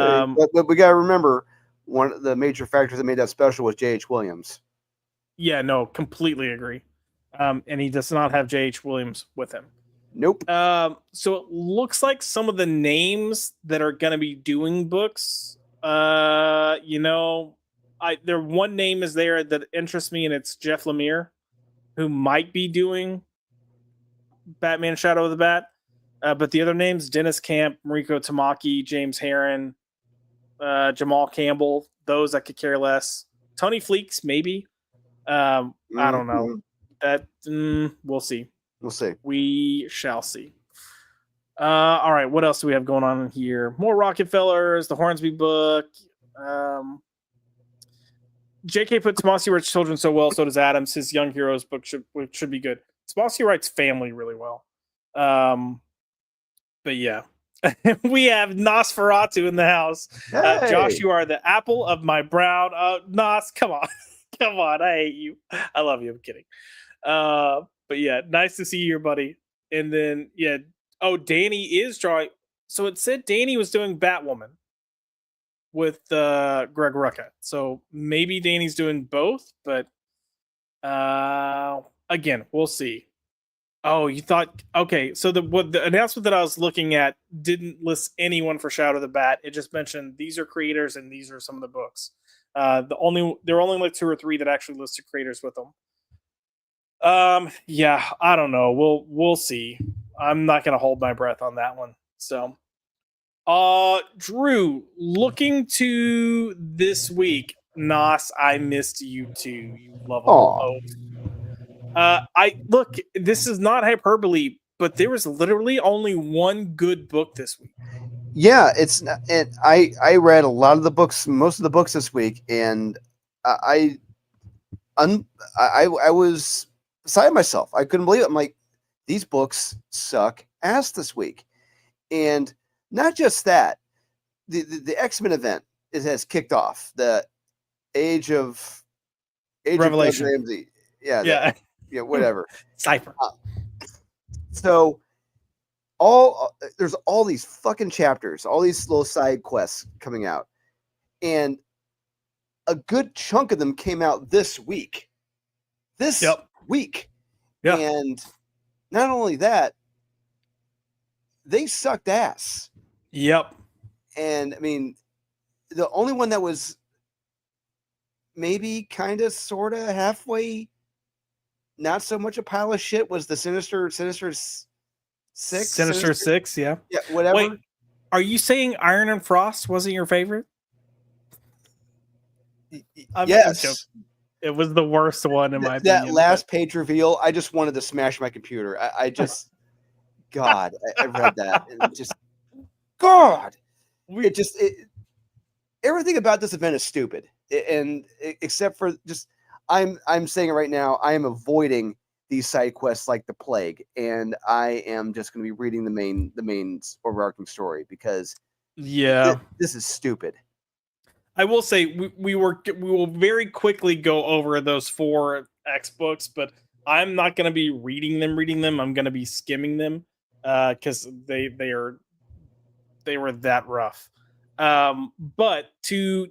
But we got to remember, one of the major factors that made that special was J.H. Williams. Yeah, no, completely agree. And he does not have J.H. Williams with him. Nope. So it looks like some of the names that are going to be doing books, there one name is there that interests me, and it's Jeff Lemire, who might be doing Batman Shadow of the Bat. But the other names, Dennis Camp, Mariko Tamaki, James Herron, Jamal Campbell, those I could care less. Tony Fleeks, maybe. I don't know. That we'll see. We'll see. We shall see. All right, what else do we have going on here? More Rockefellers, the Hornsby book. JK put Tomasi writes children so well, so does Adams. His Young Heroes book should be good. Tomasi writes family really well. But yeah. We have Nosferatu in the house. Hey. Josh, you are the apple of my brown. Nos, come on. Come on. I hate you. I love you. I'm kidding. But yeah, nice to see you, buddy. And then, yeah. Oh, Danny is drawing. So it said Danny was doing Batwoman with Greg Rucka. So maybe Danny's doing both, but again, we'll see. Oh, you thought okay? So the announcement that I was looking at didn't list anyone for Shadow of the Bat. It just mentioned these are creators and these are some of the books. There are only like 2 or 3 that actually listed creators with them. Yeah, I don't know. We'll see. I'm not gonna hold my breath on that one. So, Drew, looking to this week, Nos, I missed you too. You lovable oaf. I look. This is not hyperbole, but there was literally only one good book this week. Yeah, it's. And I read a lot of the books, most of the books this week, and I was beside myself. I couldn't believe it. I'm like, these books suck ass this week, and not just that. The X-Men event has kicked off. The Age of Revelation. Ramsey. Yeah. Yeah, whatever. Cypher. So there's all these fucking chapters, all these little side quests coming out, and a good chunk of them came out this week. Week. Yeah. And not only that, they sucked ass. Yep. And I mean, the only one that was maybe kind of sort of halfway not so much a pile of shit was the Sinister Six. Sinister Six, yeah. Yeah, whatever. Wait, are you saying Iron and Frost wasn't your favorite? Yes. It was the worst one in my opinion. That last page reveal, I just wanted to smash my computer. I just, God, I read that and just, God, everything about this event is stupid, and except for just. I'm saying it right now. I am avoiding these side quests like the plague, and I am just going to be reading the main overarching story because this is stupid. I will say we will very quickly go over those 4 X books, but I'm not going to be reading them. I'm going to be skimming them because they were that rough. But to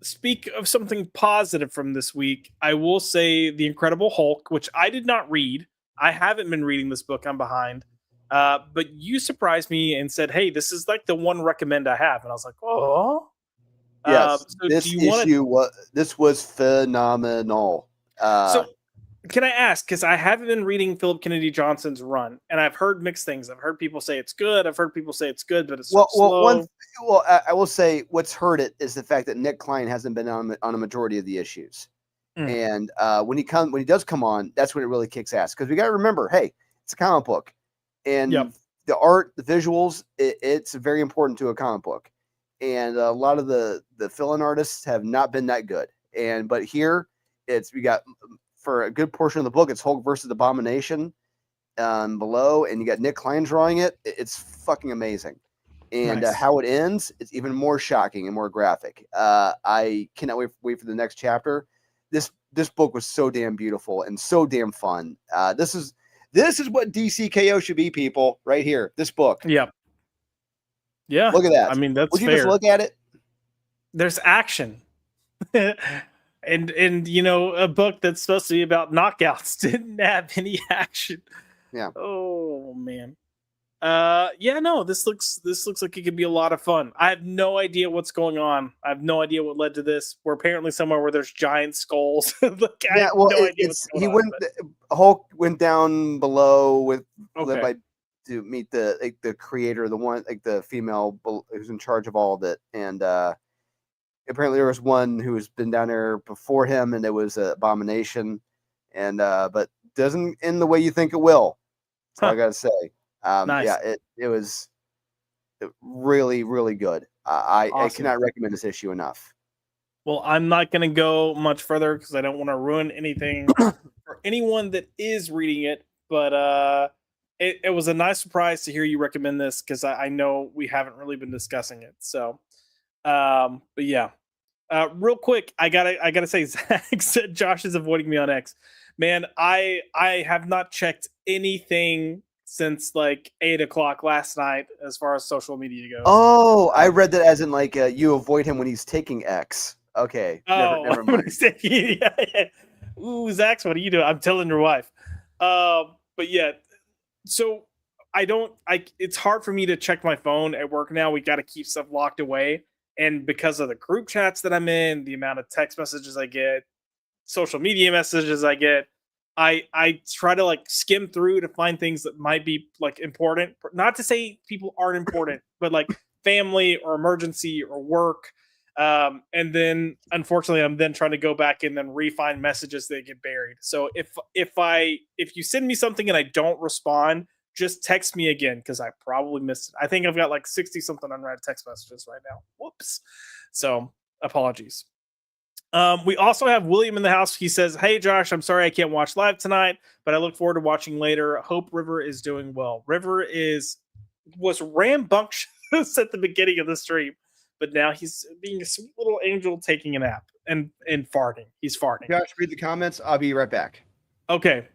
speak of something positive from this week, I will say The Incredible Hulk, which I did not read. I haven't been reading this book. I'm behind. But you surprised me and said, hey, this is like the one recommend I have. And I was like, oh. Yes, this was phenomenal. So can I ask? Because I haven't been reading Philip Kennedy Johnson's run, and I've heard mixed things. I've heard people say it's good. I've heard people say it's good, but it's so Well, slow. I will say what's hurt it is the fact that Nick Klein hasn't been on a majority of the issues. Mm. And when he does come on, that's when it really kicks ass. Because we got to remember, hey, it's a comic book, and Yep. the art, the visuals, it's very important to a comic book. And a lot of the fill-in artists have not been that good. But here, we got for a good portion of the book, it's Hulk versus Abomination below, and you got Nick Klein drawing it. It's fucking amazing. And Nice. how it ends, it's even more shocking and more graphic. I cannot wait for the next chapter. This book was so damn beautiful and so damn fun. This is what DCKO should be, people. Right here, this book. Yep. Yeah. Look at that. I mean, that's Would you fair. just look at it? There's action. and a book that's supposed to be about knockouts didn't have any action. Yeah. Oh man. Yeah, no, this looks like it could be a lot of fun. I have no idea what's going on. I have no idea what led to this. We're apparently somewhere where there's giant skulls. I Yeah. have Well, no idea what's going on. Hulk went down below with Okay. by to meet the creator, the one the female who's in charge of all of it, and apparently there was one who's been down there before him, and it was an abomination, and but doesn't end the way you think it will. That's all I gotta say. Nice. Yeah, it was really, really good. I Awesome. cannot recommend this issue enough. Well, I'm not going to go much further because I don't want to ruin anything for anyone that is reading it. But it was a nice surprise to hear you recommend this because I know we haven't really been discussing it. So, but yeah, real quick, I gotta say, Zach said Josh is avoiding me on X. Man, I have not checked anything since like 8 o'clock last night as far as social media goes. Oh, I read that as in like you avoid him when he's taking X. Okay, never When mind. he's taking, yeah. Ooh, Zax, what are you doing? I'm telling your wife. But yeah, so I don't. It's hard for me to check my phone at work now. We got to keep stuff locked away, and because of the group chats that I'm in, the amount of text messages I get, social media messages I get, I try to like skim through to find things that might be like important. Not to say people aren't important, but like family or emergency or work. And then unfortunately I'm then trying to go back and then refine messages that get buried. So if you send me something and I don't respond, just text me again because I probably missed it. I think I've got like 60 something unread text messages right now. Whoops. So apologies. We also have William in the house. He says, "Hey Josh, I'm sorry I can't watch live tonight, but I look forward to watching later. Hope River is doing well." River was rambunctious at the beginning of the stream, but now he's being a sweet little angel taking a nap and farting. He's farting. Josh, read the comments. I'll be right back. Okay.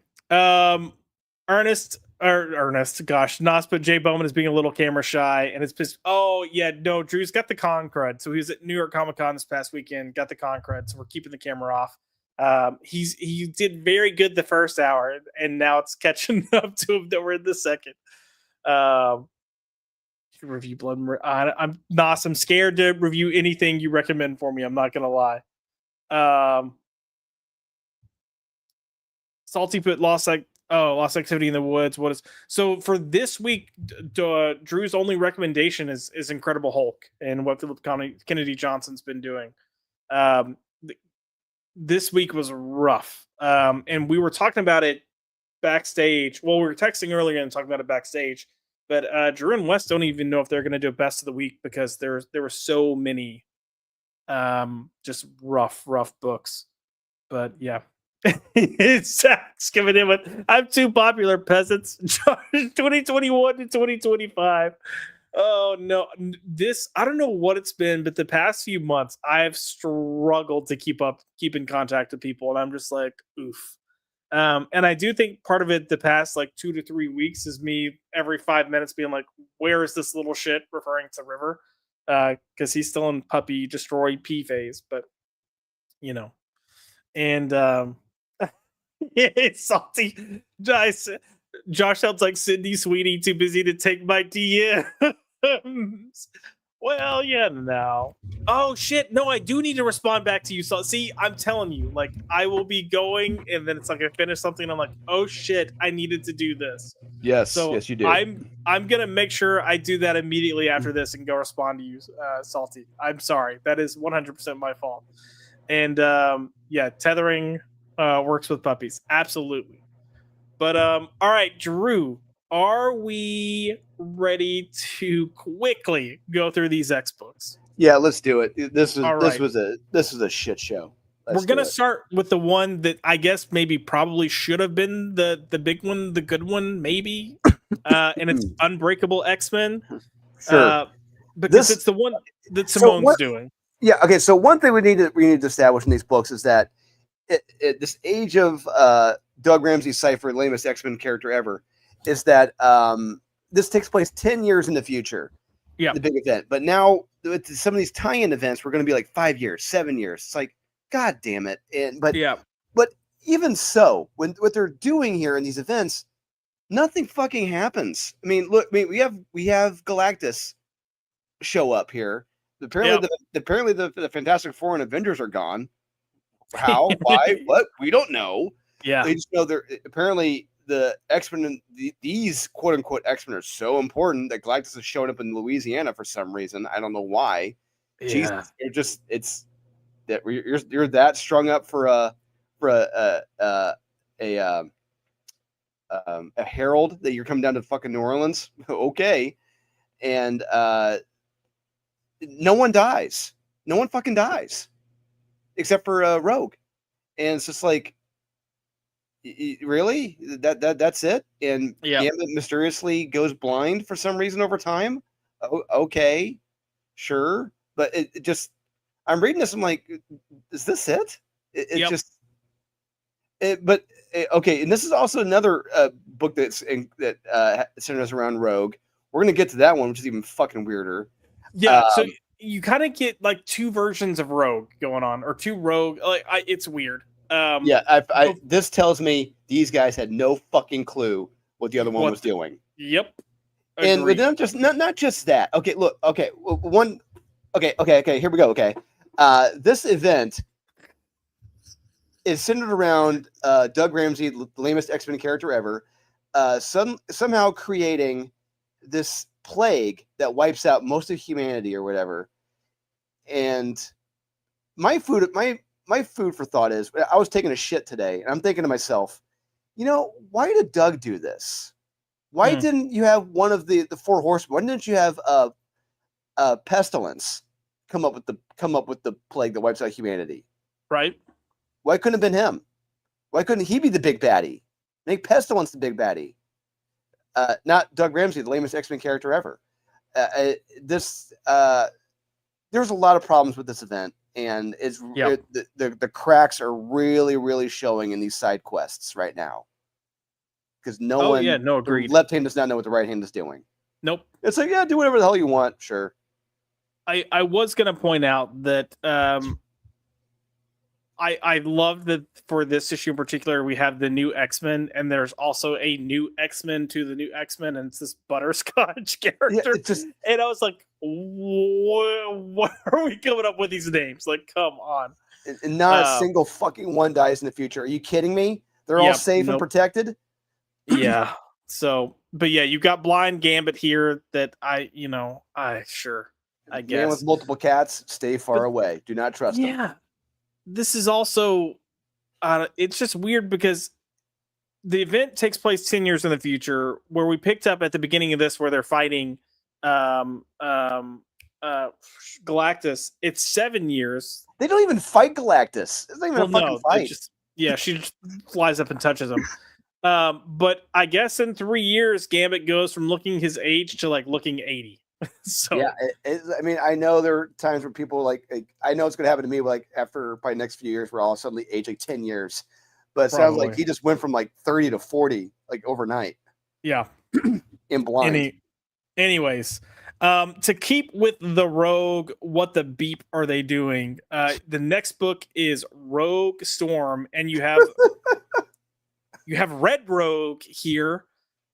Ernest, gosh, Nos put Jay Bowman as being a little camera shy, and it's pissed. Oh yeah, no, Drew's got the con crud. So he was at New York Comic Con this past weekend, got the con crud. So we're keeping the camera off. He did very good the first hour, and now it's catching up to him that we're in the second. Review Blood. I'm Nos. I'm scared to review anything you recommend for me. I'm not gonna lie. Salty put lost activity in the woods. What is so for this week? Drew's only recommendation is Incredible Hulk and what Philip Kennedy Johnson's been doing. This week was rough, and we were talking about it backstage. Well, we were texting earlier and talking about it backstage. But Drew and Wes don't even know if they're going to do a best of the week because there were so many just rough books. But yeah. It's Zach's giving him I'm too popular, peasants. 2021 to 2025. Oh no. I don't know what it's been, but the past few months I've struggled to keep in contact with people, and I'm just like, oof. And I do think part of it the past like 2 to 3 weeks is me every 5 minutes being like, where is this little shit, referring to River? Because he's still in puppy destroy P phase, but and it's salty. Josh sounds like Sydney Sweeney, too busy to take my DMs. Well, yeah, no. Oh shit! No, I do need to respond back to you. So, see, I'm telling you, like, I will be going, and then it's like I finish something, and I'm like, oh shit, I needed to do this. Yes, So yes, you do. I'm gonna make sure I do that immediately after this and go respond to you, Salty. I'm sorry, that is 100% my fault. And yeah, tethering works with puppies, absolutely. But all right, Drew, are we ready to quickly go through these X books? Yeah, let's do it. All right. This was a shit show. We're Let's do gonna it. start with the one that I guess maybe probably should have been the big one, the good one, maybe. And it's Unbreakable X-Men. Sure. Because This it's the one that so Simone's what? doing. Yeah. Okay. So one thing we need to establish in these books is that this age of Doug Ramsey's Cypher, lamest X-Men character ever, is that this takes place 10 years in the future. Yeah. The big event. But now with some of these tie-in events, we're going to be like 5 years, 7 years. It's like, God damn it. But even so, when what they're doing here in these events, nothing fucking happens. I mean, look, we have Galactus show up here. Apparently, the Fantastic Four and Avengers are gone. How? Why? What? We don't know. Yeah. They just know they're apparently the X-Men. These quote unquote X-Men are so important that Galactus is showing up in Louisiana for some reason. I don't know why. Yeah. Jesus, it's that you're that strung up for a herald that you're coming down to fucking New Orleans. Okay, and no one dies. No one fucking dies, except for Rogue, and it's just like, really that's it. And Gambit mysteriously goes blind for some reason over time. Oh, okay, sure, but it just, I'm reading this, I'm like, is this it? It's just. Okay, and this is also another book that centers around Rogue. We're gonna get to that one, which is even fucking weirder. Yeah, so you kind of get like two versions of Rogue going on, or two Rogue. Like, it's weird. This tells me these guys had no fucking clue what the other one was doing. Yep. Agreed. And just not just that. Okay, look. Okay, one. Okay. Here we go. Okay, this event is centered around Doug Ramsey, the lamest X-Men character ever, somehow creating this plague that wipes out most of humanity or whatever. And my food for thought is, I was taking a shit today, and I'm thinking to myself, why did Doug do this? Why didn't you have one of the four horsemen? Why didn't you have Pestilence come up with the plague that wipes out humanity? Right. Why couldn't it have been him? Why couldn't he be the big baddie? Make Pestilence the big baddie. Not Doug Ramsey, the lamest X-Men character ever. There's a lot of problems with this event, and the cracks are really, really showing in these side quests right now. Because agreed. The left hand does not know what the right hand is doing. Nope. It's like, yeah, do whatever the hell you want, sure. I was gonna point out that I love that for this issue in particular, we have the new X-Men, and there's also a new X-Men to the new X-Men, and it's this butterscotch character. And I was like, what are we coming up with these names? Like, come on. And not a single fucking one dies in the future. Are you kidding me? They're all safe and protected? Yeah. So, but yeah, you've got Blind Gambit here that I guess. Man with multiple cats, stay far away. Do not trust him. Yeah. This is also, it's just weird because the event takes place 10 years in the future, where we picked up at the beginning of this where they're fighting Galactus. It's 7 years. They don't even fight Galactus. It's not even a fucking fight. She just flies up and touches him. But I guess in 3 years, Gambit goes from looking his age to like looking 80. So yeah, I mean, I know there are times where people like I know it's going to happen to me, like after probably next few years, where I'll suddenly age like 10 years. But it sounds like he just went from like 30 to 40 like overnight. Yeah, in blind. Anyways, to keep with the Rogue, what the beep are they doing? The next book is Rogue Storm, and you have Red Rogue here.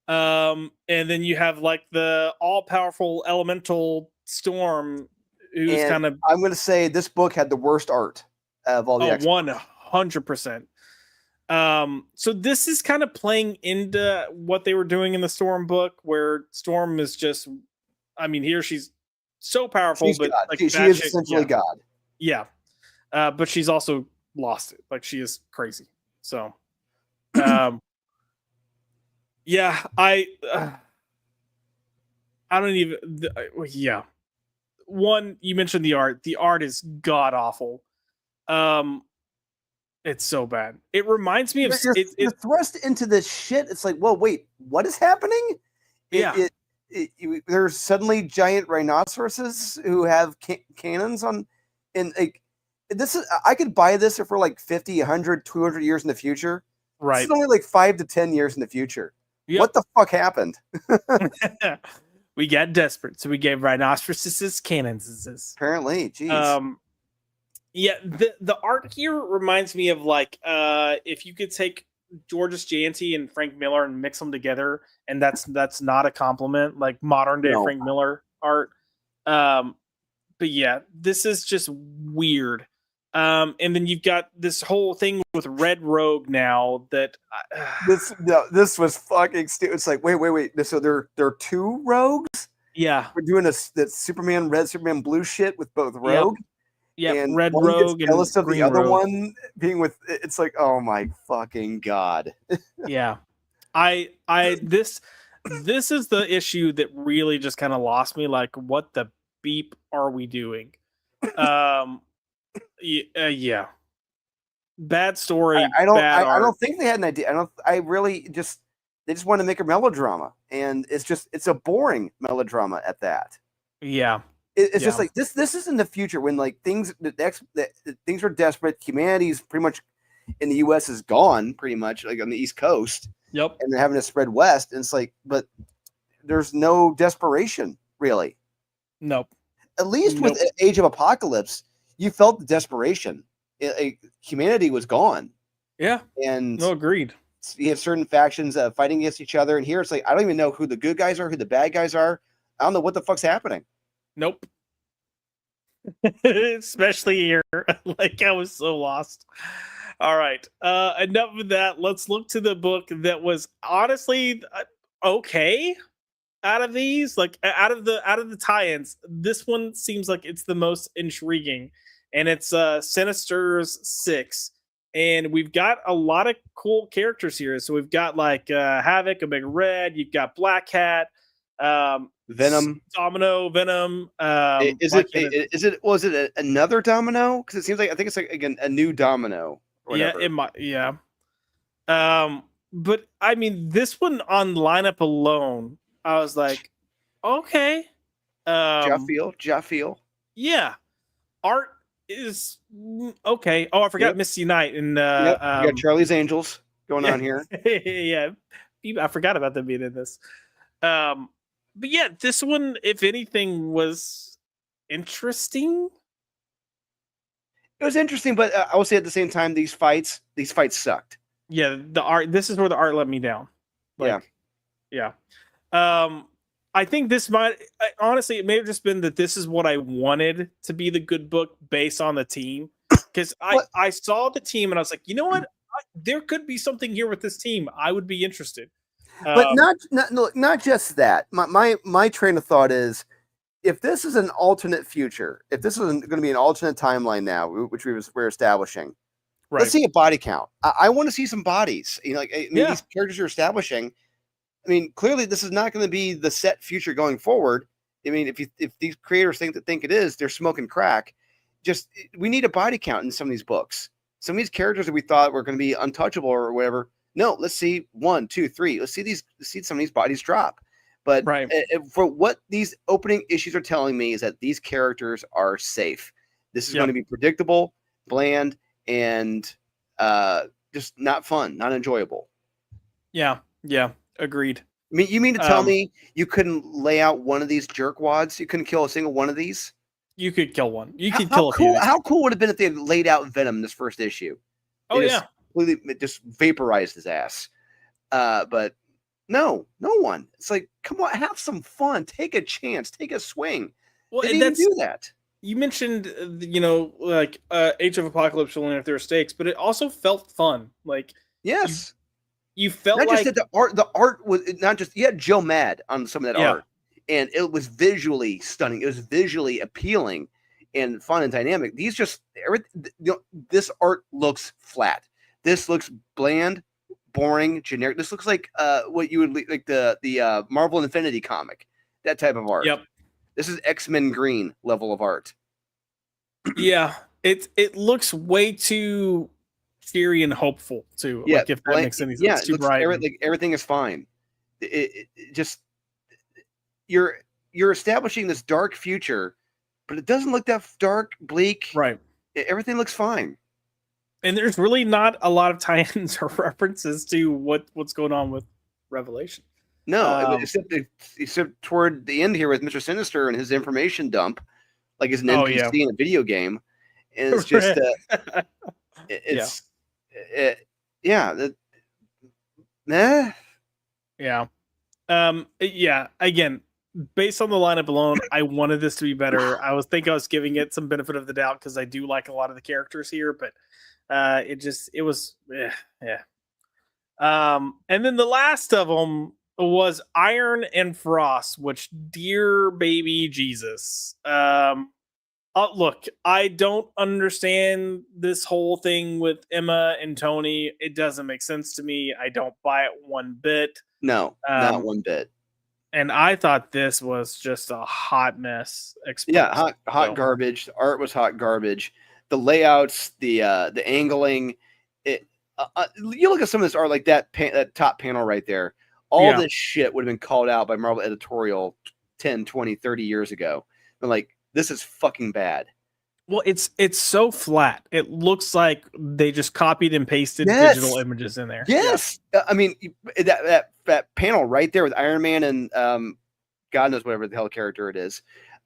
And then you have like the all-powerful elemental Storm, who's And kind of I'm going to say this book had the worst art of all the X. 100%. So this is kind of playing into what they were doing in the Storm book, where Storm is just, I mean, here she's so powerful, She's but God. like She that is shit, essentially God. yeah. But she's also lost it. Like she is crazy. So, um, yeah, I don't even, yeah. One, you mentioned the art. The art is god awful. Um, it's so bad. It reminds me of You're thrust into this shit. It's like, well, wait, what is happening? Yeah. There's suddenly giant rhinoceroses who have cannons on, and like this is, I could buy this if we're like 50, 100, 200 years in the future. This Right. is only like 5 to 10 years in the future. Yep. What the fuck happened? We got desperate, so we gave rhinoceroses cannons. Apparently, jeez. Yeah, the art here reminds me of like if you could take Georges Janty and Frank Miller and mix them together, and that's not a compliment, like modern day No. Frank Miller art. But yeah, this is just weird. And then you've got this whole thing with Red Rogue now that this was fucking stupid. It's like, wait. So there are two rogues? Yeah. We're doing that Superman red, Superman blue shit with both Rogue. Yep. And Red one Rogue gets jealous and of the Green other Rogue. one being with. It's like, oh my fucking god. Yeah. This is the issue that really just kind of lost me. Like, what the beep are we doing? Yeah. Bad story. I don't. Bad art. I don't think they had an idea. I really just. They just want to make a melodrama, and it's a boring melodrama at that. Yeah. It's just like this. This is in the future when like things are desperate. Humanity's pretty much in the U.S. is gone, pretty much like on the East Coast. Yep. And they're having to spread west, and it's like, but there's no desperation really. Nope. At least with Age of Apocalypse, you felt the desperation. Humanity was gone. Yeah. And no, agreed. You have certain factions fighting against each other, and here it's like I don't even know who the good guys are, who the bad guys are. I don't know what the fuck's happening. Nope. Especially here. Like I was so lost. All right. Enough of that. Let's look to the book that was honestly okay out of these. Like out of the tie-ins, this one seems like it's the most intriguing. And it's Sinister's 6. And we've got a lot of cool characters here. So we've got like Havoc, Omega Red, you've got Black Cat, Venom, Domino, Venom. Was it another Domino? Because it seems like I think it's like again a new Domino. Yeah, it might. Yeah. But I mean, this one on lineup alone, I was like, okay. Jaffiel. Yeah, art is okay. Oh, I forgot Misty Knight and you got Charlie's Angels going on here. Yeah, I forgot about them being in this. But yeah, this one, if anything, was interesting. It was interesting, but I will say at the same time, these fights sucked. Yeah, the art. This is where the art let me down. Yeah. I think this might honestly, it may have just been that this is what I wanted to be the good book based on the team. Because I saw the team and I was like, you know what? There could be something here with this team. I would be interested. But not just that. My train of thought is, if this is an alternate future, if this is going to be an alternate timeline now, which we're establishing, right. Let's see a body count. I want to see some bodies. You know, like these characters you're establishing. I mean, clearly this is not going to be the set future going forward. I mean, if these creators think it is, they're smoking crack. Just we need a body count in some of these books. Some of these characters that we thought were going to be untouchable or whatever. No, let's see 1, 2, 3. Let's see some of these bodies drop. But for what these opening issues are telling me is that these characters are safe. This is going to be predictable, bland, and just not fun, not enjoyable. Yeah, agreed. I mean, you mean to tell me you couldn't lay out one of these jerkwads? You couldn't kill a single one of these? You could kill one. You could kill a few. How cool would it have been if they had laid out Venom in this first issue? It just vaporized his ass. But no one. It's like, come on, have some fun. Take a chance. Take a swing. Well, They and didn't even that's do that. you mentioned, like Age of Apocalypse will if there are stakes, but it also felt fun. Like you Yes. you felt Not just like that the art was not just you had Joe Mad on some of that yeah, art, and it was visually stunning. It was visually appealing and fun and dynamic. These just this art looks flat. This looks bland, boring, generic. This looks like what you would like the Marvel Infinity comic, that type of art. yep, This is X-Men Green level of art. yeah. It looks way too cheery and hopeful too. Yeah, Like if that makes any sense, yeah, it's it too looks bright. And, like everything is fine. It just you're establishing this dark future, but it doesn't look that dark, bleak. right. Everything looks fine. And there's really not a lot of tie-ins or references to what's going on with Revelation. No, Um, except toward the end here with Mr. Sinister and his information dump, like as an oh NPC yeah, in a video game, and it's just yeah, it's yeah, meh. yeah. Yeah. Again, based on the lineup alone, I wanted this to be better. I was giving it some benefit of the doubt because I do like a lot of the characters here, but it was yeah. And then the last of them was Iron and Frost, which dear baby Jesus. Look, I don't understand this whole thing with Emma and Tony. It doesn't make sense to me. I don't buy it one bit. No, not Um, one bit. and I thought this was just a hot mess Yeah, exposed. hot So, garbage. The art was hot garbage. The layouts, the angling, it. You look at some of this art, like that top panel right there. All yeah. this shit would have been called out by Marvel editorial 10, 20, 30 years ago. And like, this is fucking bad. Well, it's so flat. It looks like they just copied and pasted digital Yes, images in there. Yeah. yes. I mean, that panel right there with Iron Man and God knows whatever the hell character it is.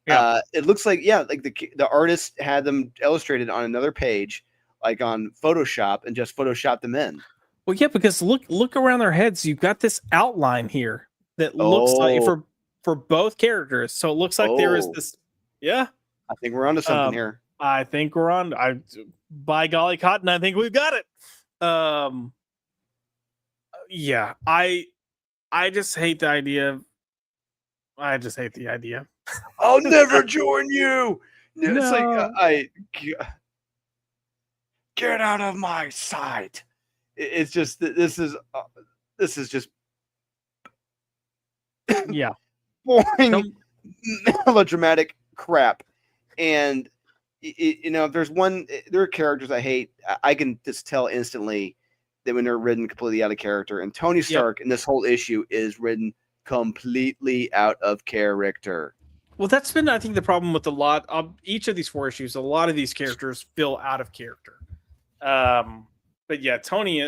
Yeah. It looks like like the artist had them illustrated on another page, like on Photoshop, and just photoshopped them in. Well, yeah, because look around their heads. You've got this outline here that looks like Oh, for both characters. So it looks like there is oh, this. Yeah. I think we're onto something here. I think we're on. By golly, Cotton, I think we've got it. Yeah, I just hate the idea. I just hate the idea. I'll never join you. It's like No. I get out of my sight. It's just this is just Yeah. boring, Some- melodramatic crap. And if there are characters I hate. I can just tell instantly that when they're written completely out of character. And Tony Yep. Stark in this whole issue is written completely out of character. Well, that's been, I think, the problem with a lot of each of these 4 issues. A lot of these characters feel out of character. But yeah, Tony,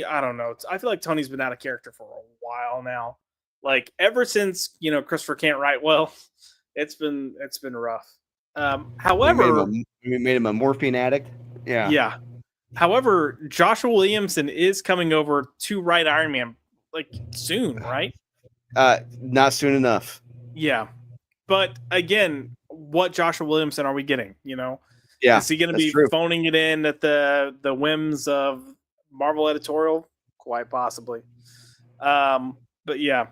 I don't know. I feel like Tony's been out of character for a while now. Like ever since Christopher can't write well, it's been rough. However, We made him a morphine addict. Yeah. yeah. However, Joshua Williamson is coming over to write Iron Man like soon, right? Not soon enough. Yeah. But again, what Joshua Williamson are we getting? Yeah. Is he going to be true. phoning it in at the whims of Marvel editorial? Quite possibly. But yeah,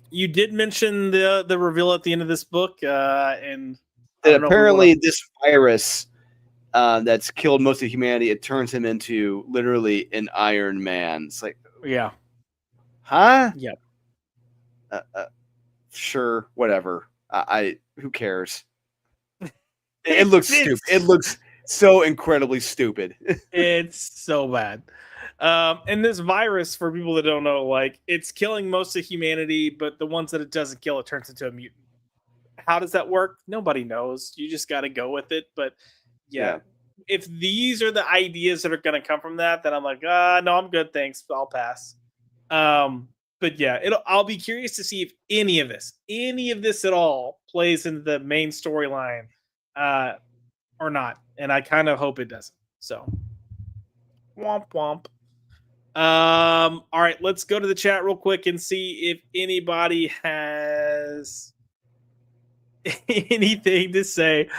you did mention the reveal at the end of this book, and apparently this virus that's killed most of humanity, it turns him into literally an Iron Man. It's like, yeah, huh? yeah. Sure, whatever. Who cares? It looks stupid. It looks so incredibly stupid. It's so bad. And this virus, for people that don't know, like it's killing most of humanity, but the ones that it doesn't kill, it turns into a mutant. How does that work? Nobody knows. You just got to go with it. But yeah, if these are the ideas that are going to come from that, then I'm like, no, I'm good. Thanks. I'll pass. But yeah, I'll be curious to see if any of this at all plays into the main storyline, or not. And I kind of hope it doesn't. So womp womp. All right, let's go to the chat real quick and see if anybody has anything to say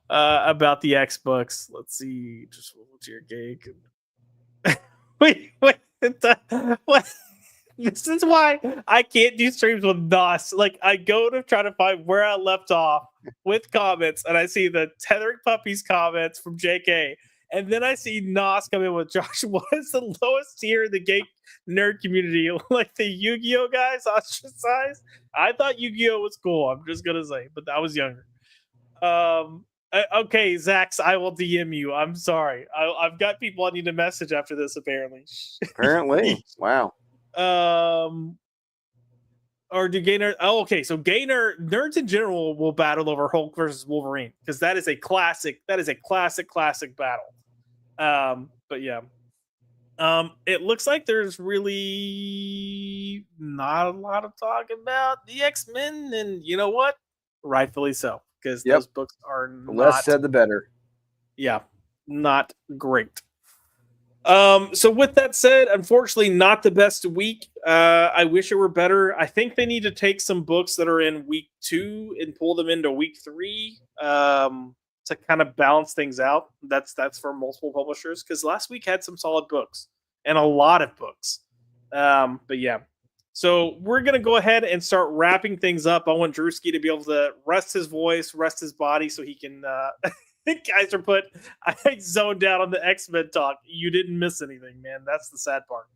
about the X books? Let's see. Just what's your gig? Wait, what? This is why I can't do streams with Nos. Like, I go to try to find where I left off with comments, and I see the Tethering Puppies comments from JK, and then I see Nos come in with Josh. What is the lowest tier in the gay nerd community? Like the Yu-Gi-Oh guys ostracized? I thought Yu-Gi-Oh was cool. I'm just gonna say, but I was younger. Okay, Zax, I will DM you. I'm sorry. I've got people I need to message after this. Apparently. Apparently, wow. Or do gay nerd? Oh, okay. So nerds in general will battle over Hulk versus Wolverine because that is a classic. That is a classic battle. But yeah. It looks like there's really not a lot of talk about the X-Men, and you know what? Rightfully so, because those books are The less said, the better. Yeah, not great. So with that said, unfortunately, not the best week. I wish it were better. I think they need to take some books that are in week 2 and pull them into week 3 to kind of balance things out. That's for multiple publishers because last week had some solid books and a lot of books. But yeah, so we're gonna go ahead and start wrapping things up. I want Drewski to be able to rest his voice, rest his body, so he can. Kaiser put, I zoned out on the X-Men talk. You didn't miss anything, man. That's the sad part.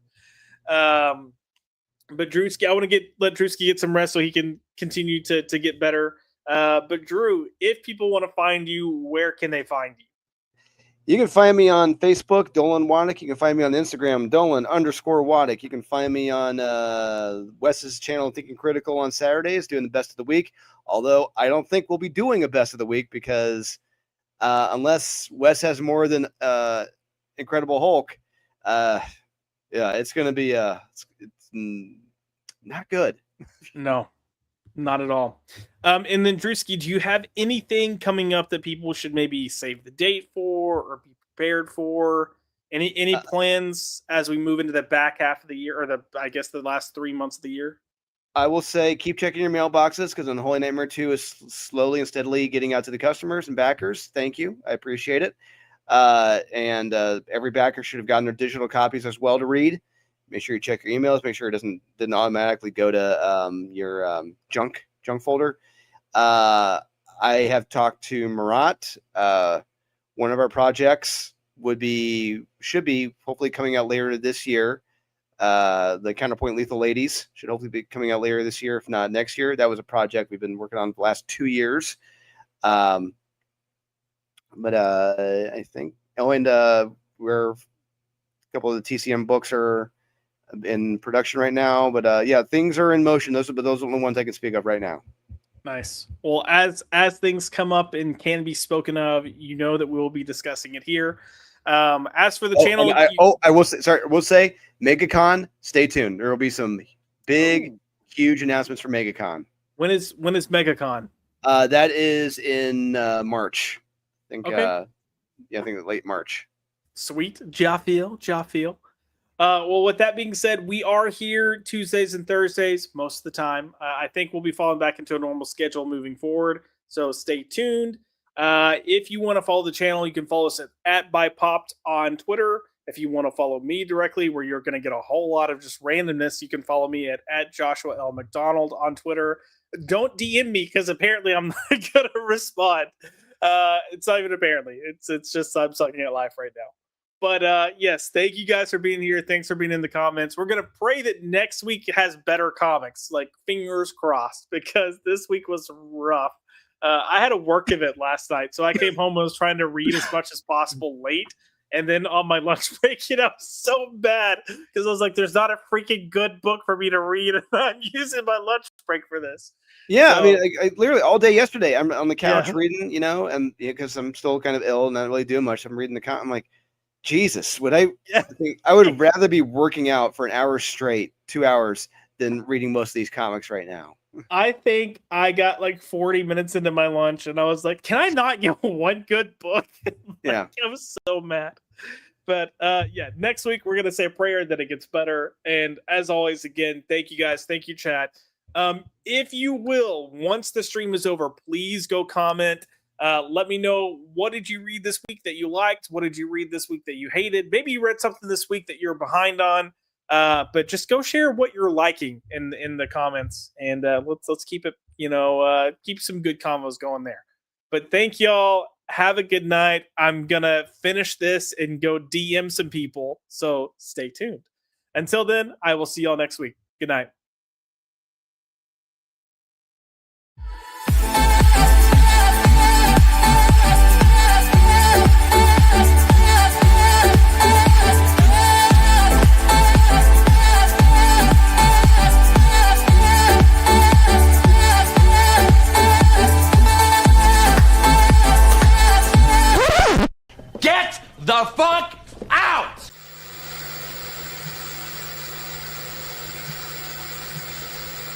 But Drewski, I want to let Drewski get some rest so he can continue to get better. But Drew, if people want to find you, where can they find you? You can find me on Facebook, Dolan Waddick. You can find me on Instagram, Dolan_Waddick. You can find me on Wes's channel, Thinking Critical, on Saturdays, doing the best of the week. Although I don't think we'll be doing a best of the week because unless Wes has more than Incredible Hulk, yeah, it's going to be it's not good. No, not at all. And then Drewski, do you have anything coming up that people should maybe save the date for or be prepared for? Any plans as we move into the back half of the year, or the last 3 months of the year? I will say keep checking your mailboxes because Unholy Nightmare 2 is slowly and steadily getting out to the customers and backers. Thank you. I appreciate it. And every backer should have gotten their digital copies as well to read. Make sure you check your emails. Make sure it didn't automatically go to your junk folder. I have talked to Marat. One of our projects should be hopefully coming out later this year. The Counterpoint Lethal Ladies should hopefully be coming out later this year, if not next year. That was a project we've been working on the last 2 years. But I think, we're a couple of the TCM books are in production right now. But yeah, things are in motion. Those are the only ones I can speak of right now. Nice. Well, as things come up and can be spoken of, you know that we will be discussing it here. As for the channel, I will say, MegaCon, stay tuned. There will be some big, huge announcements for MegaCon. When is MegaCon? That is in March. I think. Okay. I think late March. Sweet, Jaffiel. Well, with that being said, we are here Tuesdays and Thursdays most of the time. I think we'll be falling back into a normal schedule moving forward. So stay tuned. If you want to follow the channel, you can follow us at ByPopped on Twitter. If you want to follow me directly, where you're going to get a whole lot of just randomness, you can follow me at Joshua L. McDonald on Twitter. Don't DM me because apparently I'm not going to respond. It's not even apparently. It's just I'm sucking at life right now. But yes, thank you guys for being here. Thanks for being in the comments. We're going to pray that next week has better comics, like fingers crossed, because this week was rough. I had a work event last night, so I came home and was trying to read as much as possible late. And then on my lunch break, I was so bad because I was like, there's not a freaking good book for me to read. And I'm using my lunch break for this. Yeah, so, I mean, I literally all day yesterday, I'm on the couch reading, and because I'm still kind of ill and not really doing much, I'm reading I'm like, Jesus, I would rather be working out for an hour straight, 2 hours, than reading most of these comics right now. I think I got like 40 minutes into my lunch and I was like, can I not get one good book? Yeah. I was so mad. But yeah, next week we're going to say a prayer that it gets better. And as always, again, thank you guys. Thank you, chat. If you will, once the stream is over, please go comment. Let me know, what did you read this week that you liked? What did you read this week that you hated? Maybe you read something this week that you're behind on. But just go share what you're liking in the comments, and let's keep it, keep some good combos going there. But thank y'all. Have a good night. I'm gonna finish this and go DM some people, so stay tuned. Until then, I will see y'all next week. Good night. Get the fuck